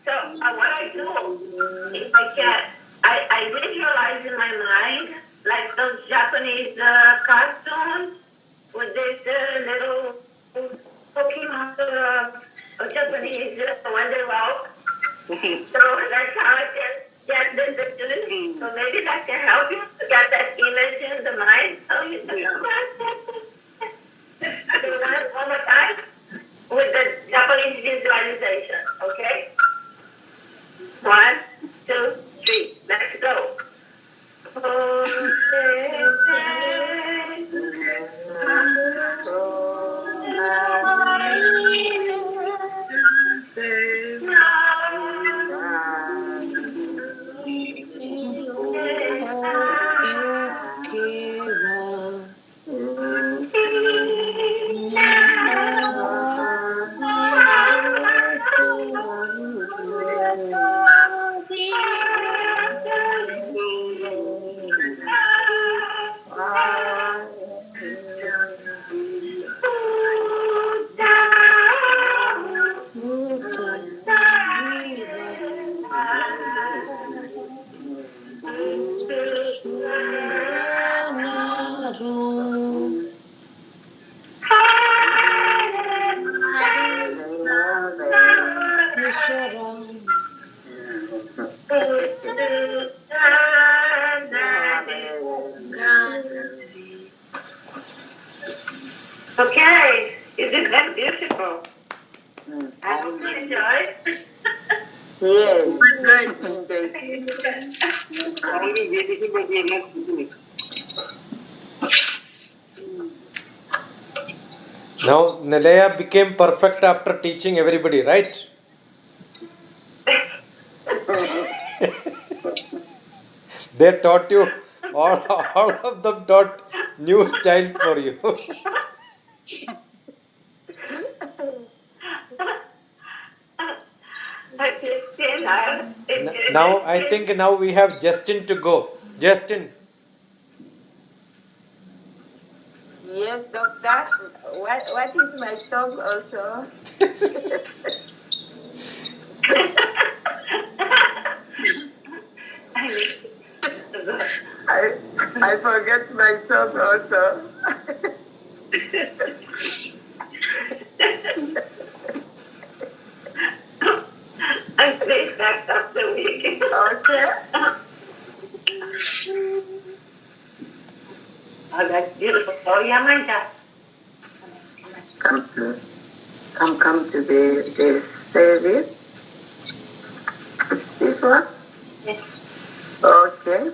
So what I do is I visualize in my mind like those Japanese cartoons with this little Pokemon Japanese when they walk. So that's how I can get this opportunity. So maybe that can help you to get that image in the mind. So you can do one more time with the Japanese visualization. Okay? 1, 2, 3. Let's go. Okay. Is it that beautiful? I hope you enjoy. Yes. Good. Only beautiful, but we are not beautiful. Now Nilaya became perfect after teaching everybody, right? They taught you, all of them taught new styles for you. Now I think now we have Justin to go. Justin, Yes, doctor. What is my song also? I forget my song also. I say that after week. Okay. Oh, that's beautiful. Oh, yeah, my God. Come to the service. This one? Yes. Okay.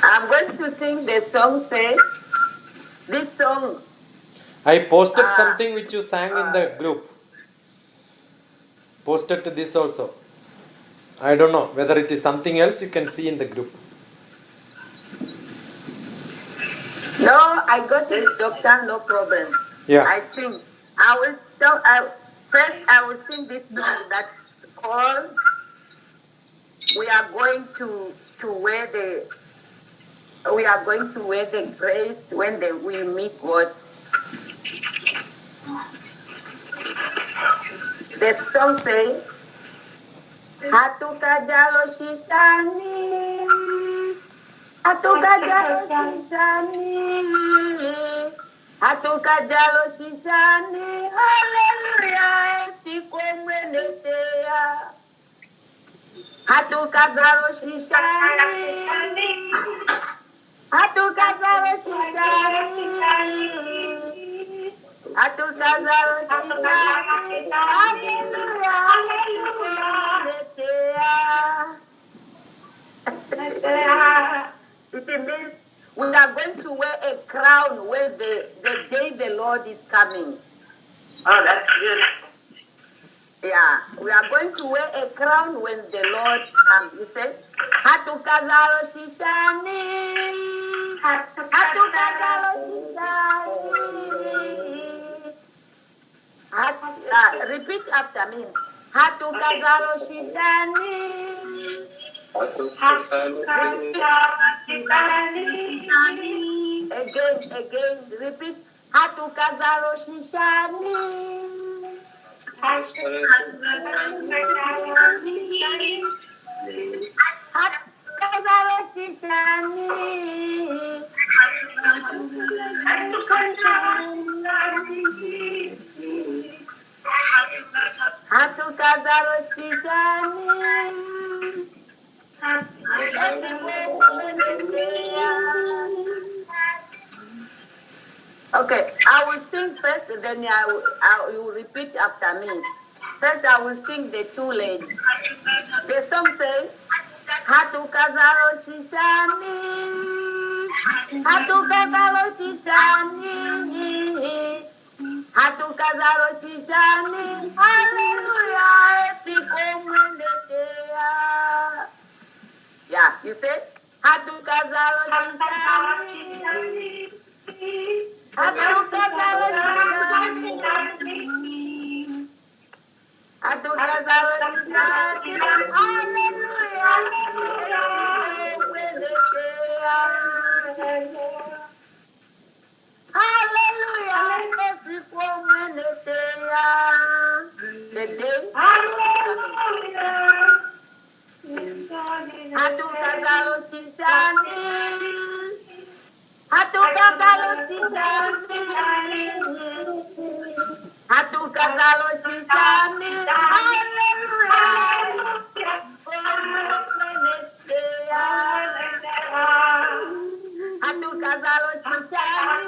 I'm going to sing the song, say, this song. I posted something which you sang in the group. Posted to this also. I don't know whether it is something else you can see in the group. No, I got it, doctor, no problem. Yeah. I sing. First I will sing this song that's called We are going to wear the grace when we meet God. The song says, Hatukajalo shishani, hatukajalo shishani, hatukajalo shishani, hallelujah, etikomwenetea. Hatukajalo shishani, hatukajalo shishani, hatukajalo shishani, hallelujah, it means we are going to wear a crown when the day the Lord is coming. Oh, that's beautiful. Yeah, we are going to wear a crown when the Lord comes. He said, Hatukazalo shishani, hatukazalo shishani. Repeat after me. Hatukazalo shishani. Again, repeat. Hatukazalo shishani. Hatukazalo shishani. Hatukazalo shishani. Okay, I will sing first, then you will repeat after me. First, I will sing the two ladies. The song says, Hatukazalo shishani, hatukazalo shishani, hatukazalo shishani, hallelujah, etikomwenetea. Yeah, you say, hatukazalo shishani, hatukazalo shishani, hatukazalo shishani, hallelujah, etikomwenetea. Hallelujah, etikomwenetea. The day hatukazalo shishani, hatukazalo shishani, hatukazalo shishani, hallelujah, hatukazalo shishani,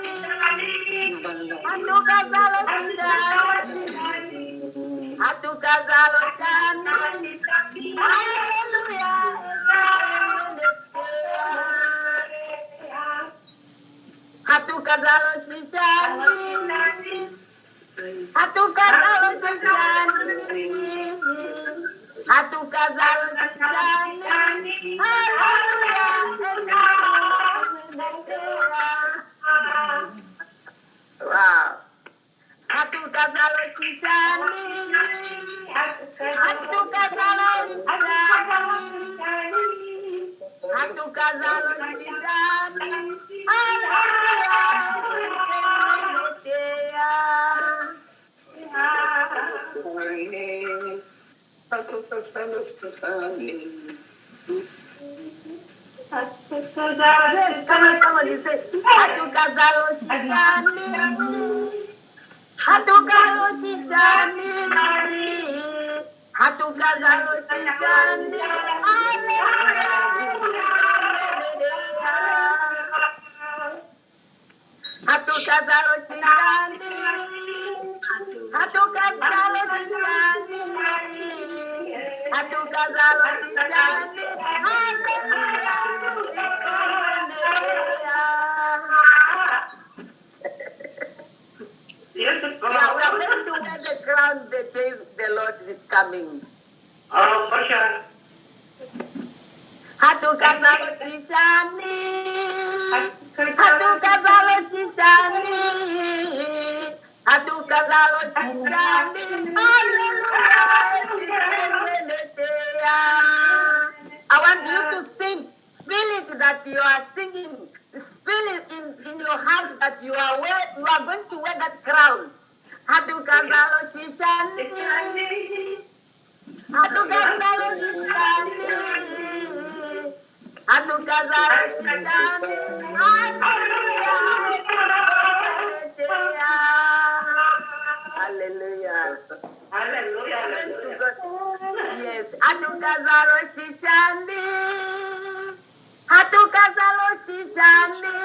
Hatukazalo shishani. Hatukazalo shani. Hallelujah. Hatukazalo shishani. Hatukazalo shishani. Hatukazalo shishani. Wow. Hatukazalo shishani. Hatukazalo shishani. Hatukazalo shishani. Come on, you say, Hatukazalo shishani. Hatukazalo shishani. Hatukazalo shishani. Hatukazalo shishani. Hatukazalo shishani. Hatukazalo shishani. Beautiful. We are going to wear the crown the day the Lord is coming. Oh, for sure. Hatukazalo shishani. Hatukazalo shishani. Hatukazalo shishani. I want you to think, feel it that you are singing, feel it in your heart that you are going to wear that crown. Hatukazalo shishani. Hatukazalo shishani. Hatukazalo shishani. Hallelujah. Hallelujah. Yes. Hatukazalo shishani. Hatukazalo shishani.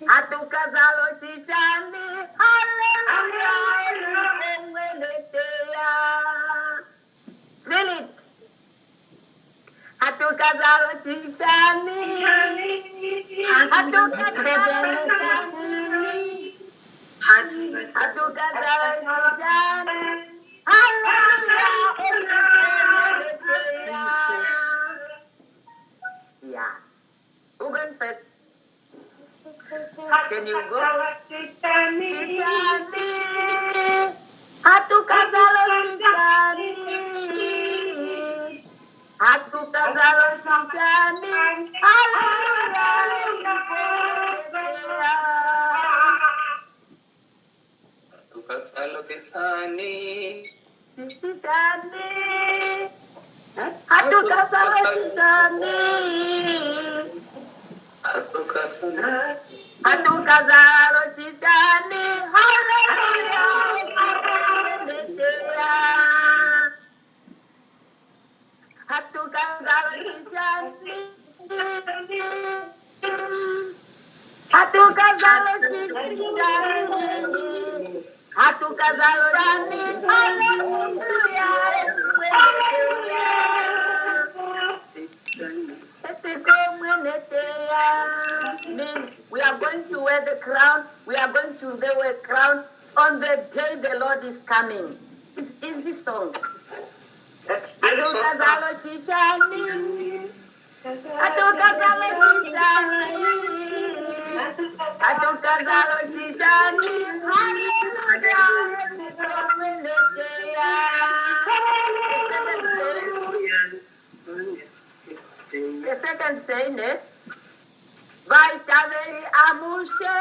Hatukazalo shishani. Hallelujah. Feel it. Hatukazalo shishani. Hatukazalo shishani. Hatukazalo shishani. Hallelujah. Yeah. Who going first? Can you go? Shishani. Hatukazalo shishani. Hatukazalo shishani. Hallelujah. Hatukazalo shishani. Shishani. Hatukazalo shishani. Hatukazalo shishani. Hallelujah. Hatukazalo shishani. Hatukazalo shishani. Hatukazalo shishani. We are going to wear the crown. We are going to wear a crown on the day the Lord is coming. Is this song? Hatukazalo shishani. Hatukazalo shishani. Hatukazalo shishani. The second saying is, Vaitaveri amushe.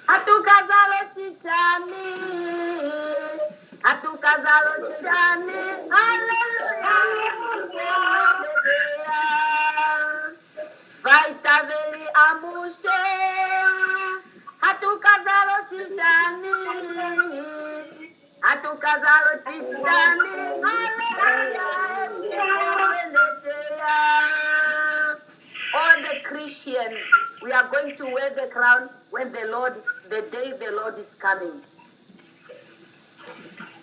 Hatukazalo shishani. Hatukazalo shishani. Hallelujah. Vaitaveri amushe. Hatukazalo shishani. Hatukazalo shishani. Hallelujah. All the Christians Lucian, we are going to wear the crown when the day the Lord is coming.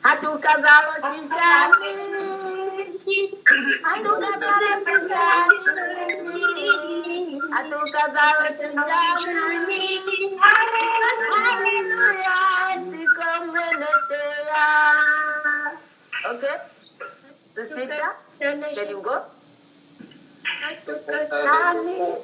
Hatukazalo shishani, hatukazalo shishani, hatukazalo shishani. Hallelujah, sikomenetea. Okay, the sister, can you go? Hatukazalo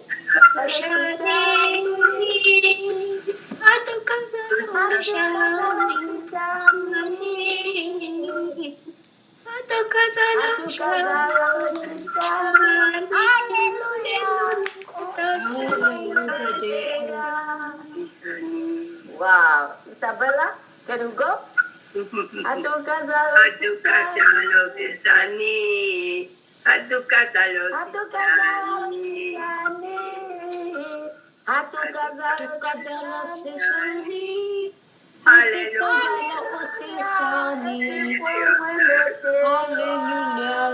Wow, Isabella, can you go? Atukasalo sisani. Atukasalo sisani. Hallelujah,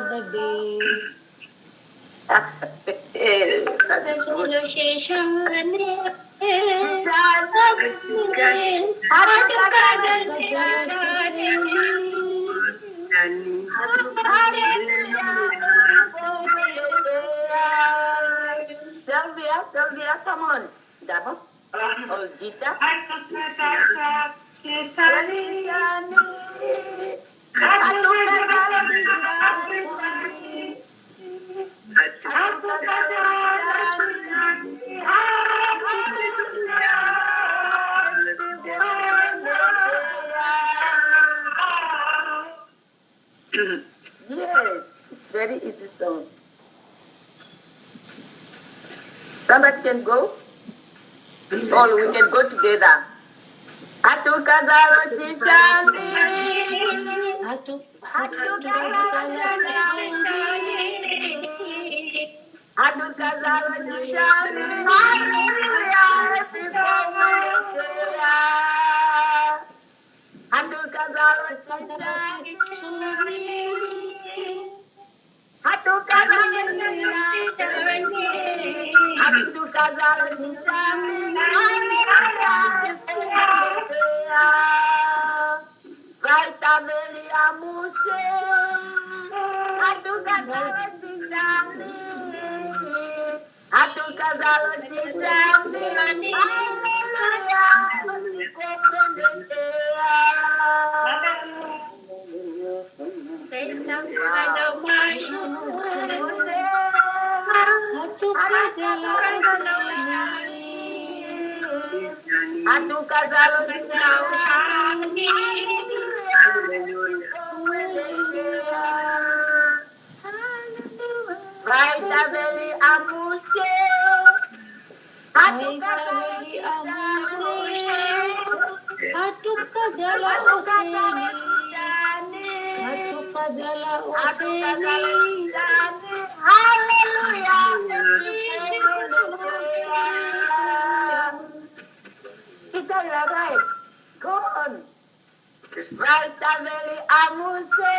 the day. Sylvia, come on. Dabo. Oh, Gita. Yes, it's very easy song. Somebody can go? Or we can go together. Atukazalo shishani. Atukazalo shishani. Hallelujah. Atukazalo shishani. Atukazalo shishani. Vaitabeli amuse. Atukazalo shishani. Atukazalo shishani. Atukazalo shishani. Vaitabeli amuse. Vaitabeli amuse. Atukazalo oseni. Atukazalo oseni. Hallelujah. Kita ya right. Go on. Vaitabeli amuse.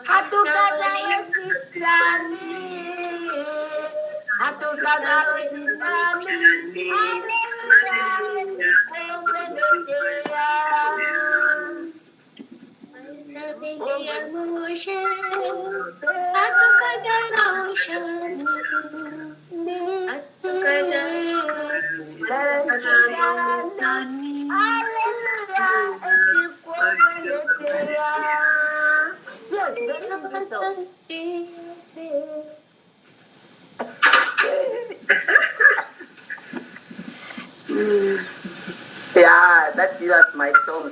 Atukazalo shishani. Atukazalo shishani. Yeah, that was my song.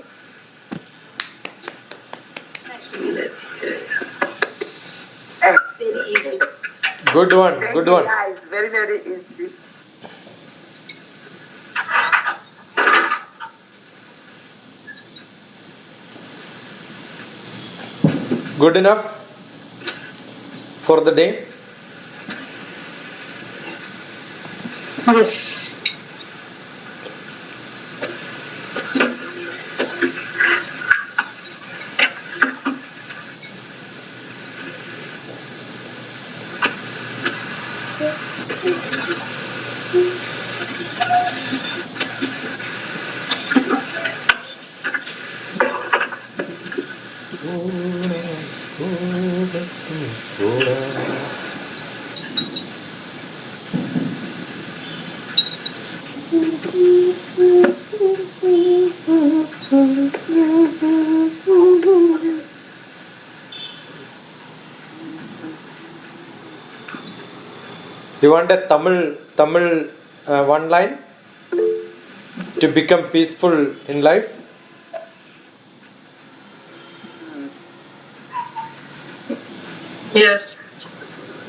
Very easy. Good one, good one. Yeah, it's very, very easy. Good enough for the day? Yes. You want a Tamil one line to become peaceful in life? Yes.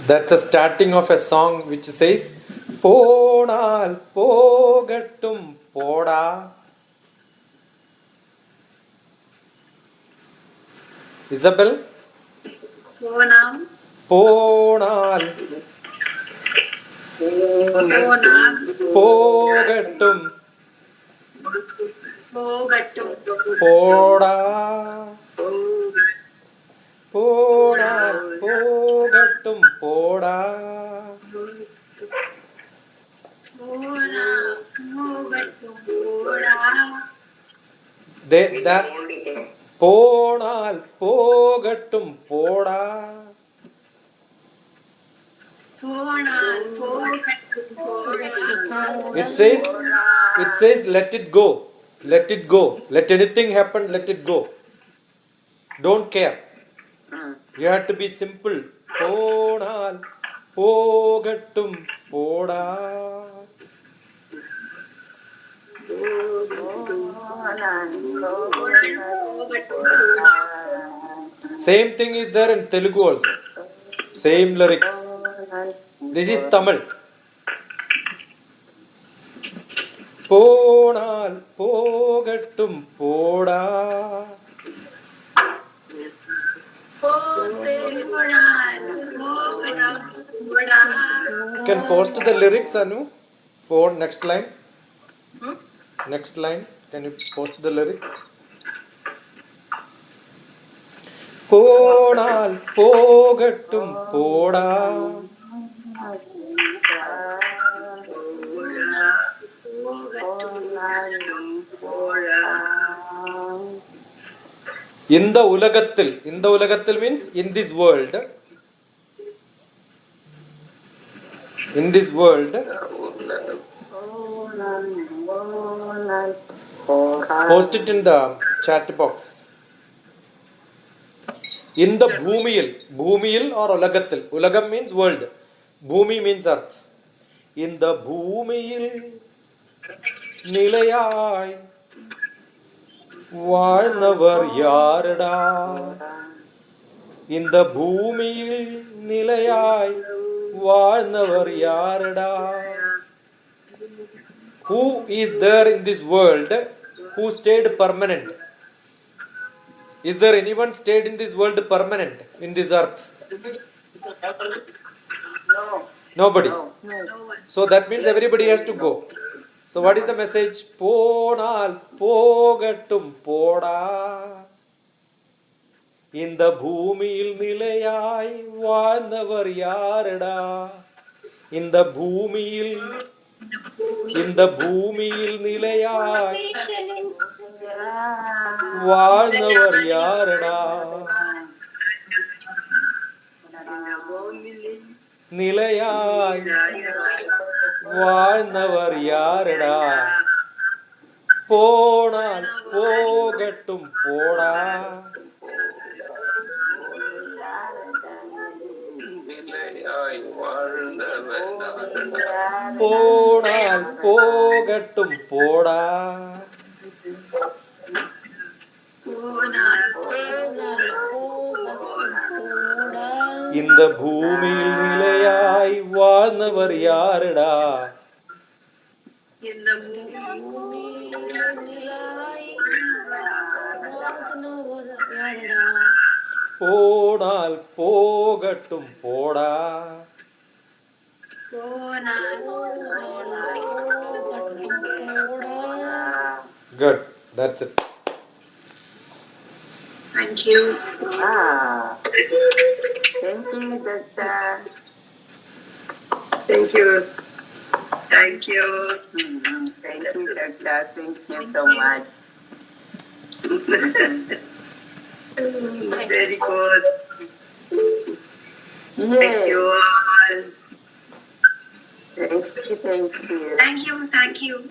That's a starting of a song which says Ponal Pogattum Poda. Isabel? Ponam. Ponal Ponam. Pogattum Pogattum. Poda. Ponal Pogattum Poda. Ponam. Pogattum. Poda. That Ponal Pogattum Poda. Ponal. Pogattum. Poda. It says let it go. Let it go. Let anything happen, let it go. Don't care. You have to be simple. Ponal Pogattum Poda. Same thing is there in Telugu also. Same lyrics. This is Tamil. Ponal Pogattum Poda. You can post the lyrics, Anu. Next line. Next line. Can you post the lyrics? Ponal Pogattum Poda. In the Ulagatil means in this world. In this world. Post it in the chat box. In the Bhumiyil or Ulagatil. Ulagam means world. Bhumi means earth. In the Bhumiyil Nilayai Varnavar Yarda. In the Bhumiyil Nilayai Varnavar Yarda. Who is there in this world who stayed permanent? Is there anyone stayed in this world permanent, in this earth? No. Nobody. No. So that means everybody has to go. So what is the message? Ponal Pogattum Poda. In the Bhumiyil Nilayai Varnavar Yarda. In the Bhumiyil Nilayai Varnavar Yarda. Nilayai Varnavar Yarda. Ponal Pogattum Poda. Ponal Pogattum Poda. In the Bhumiyil Nilayai Varnavar Yarda. In the Bhumiyil Nilayai Varnavar Yarda. Ponal Pogattum Poda. Good. That's it. Thank you. Thank you, Doctor. Thank you. Thank you. Thank you, Chakla. Thank you so much. Very good. Thank Yes. you all. Thank you. Thank you. Thank you.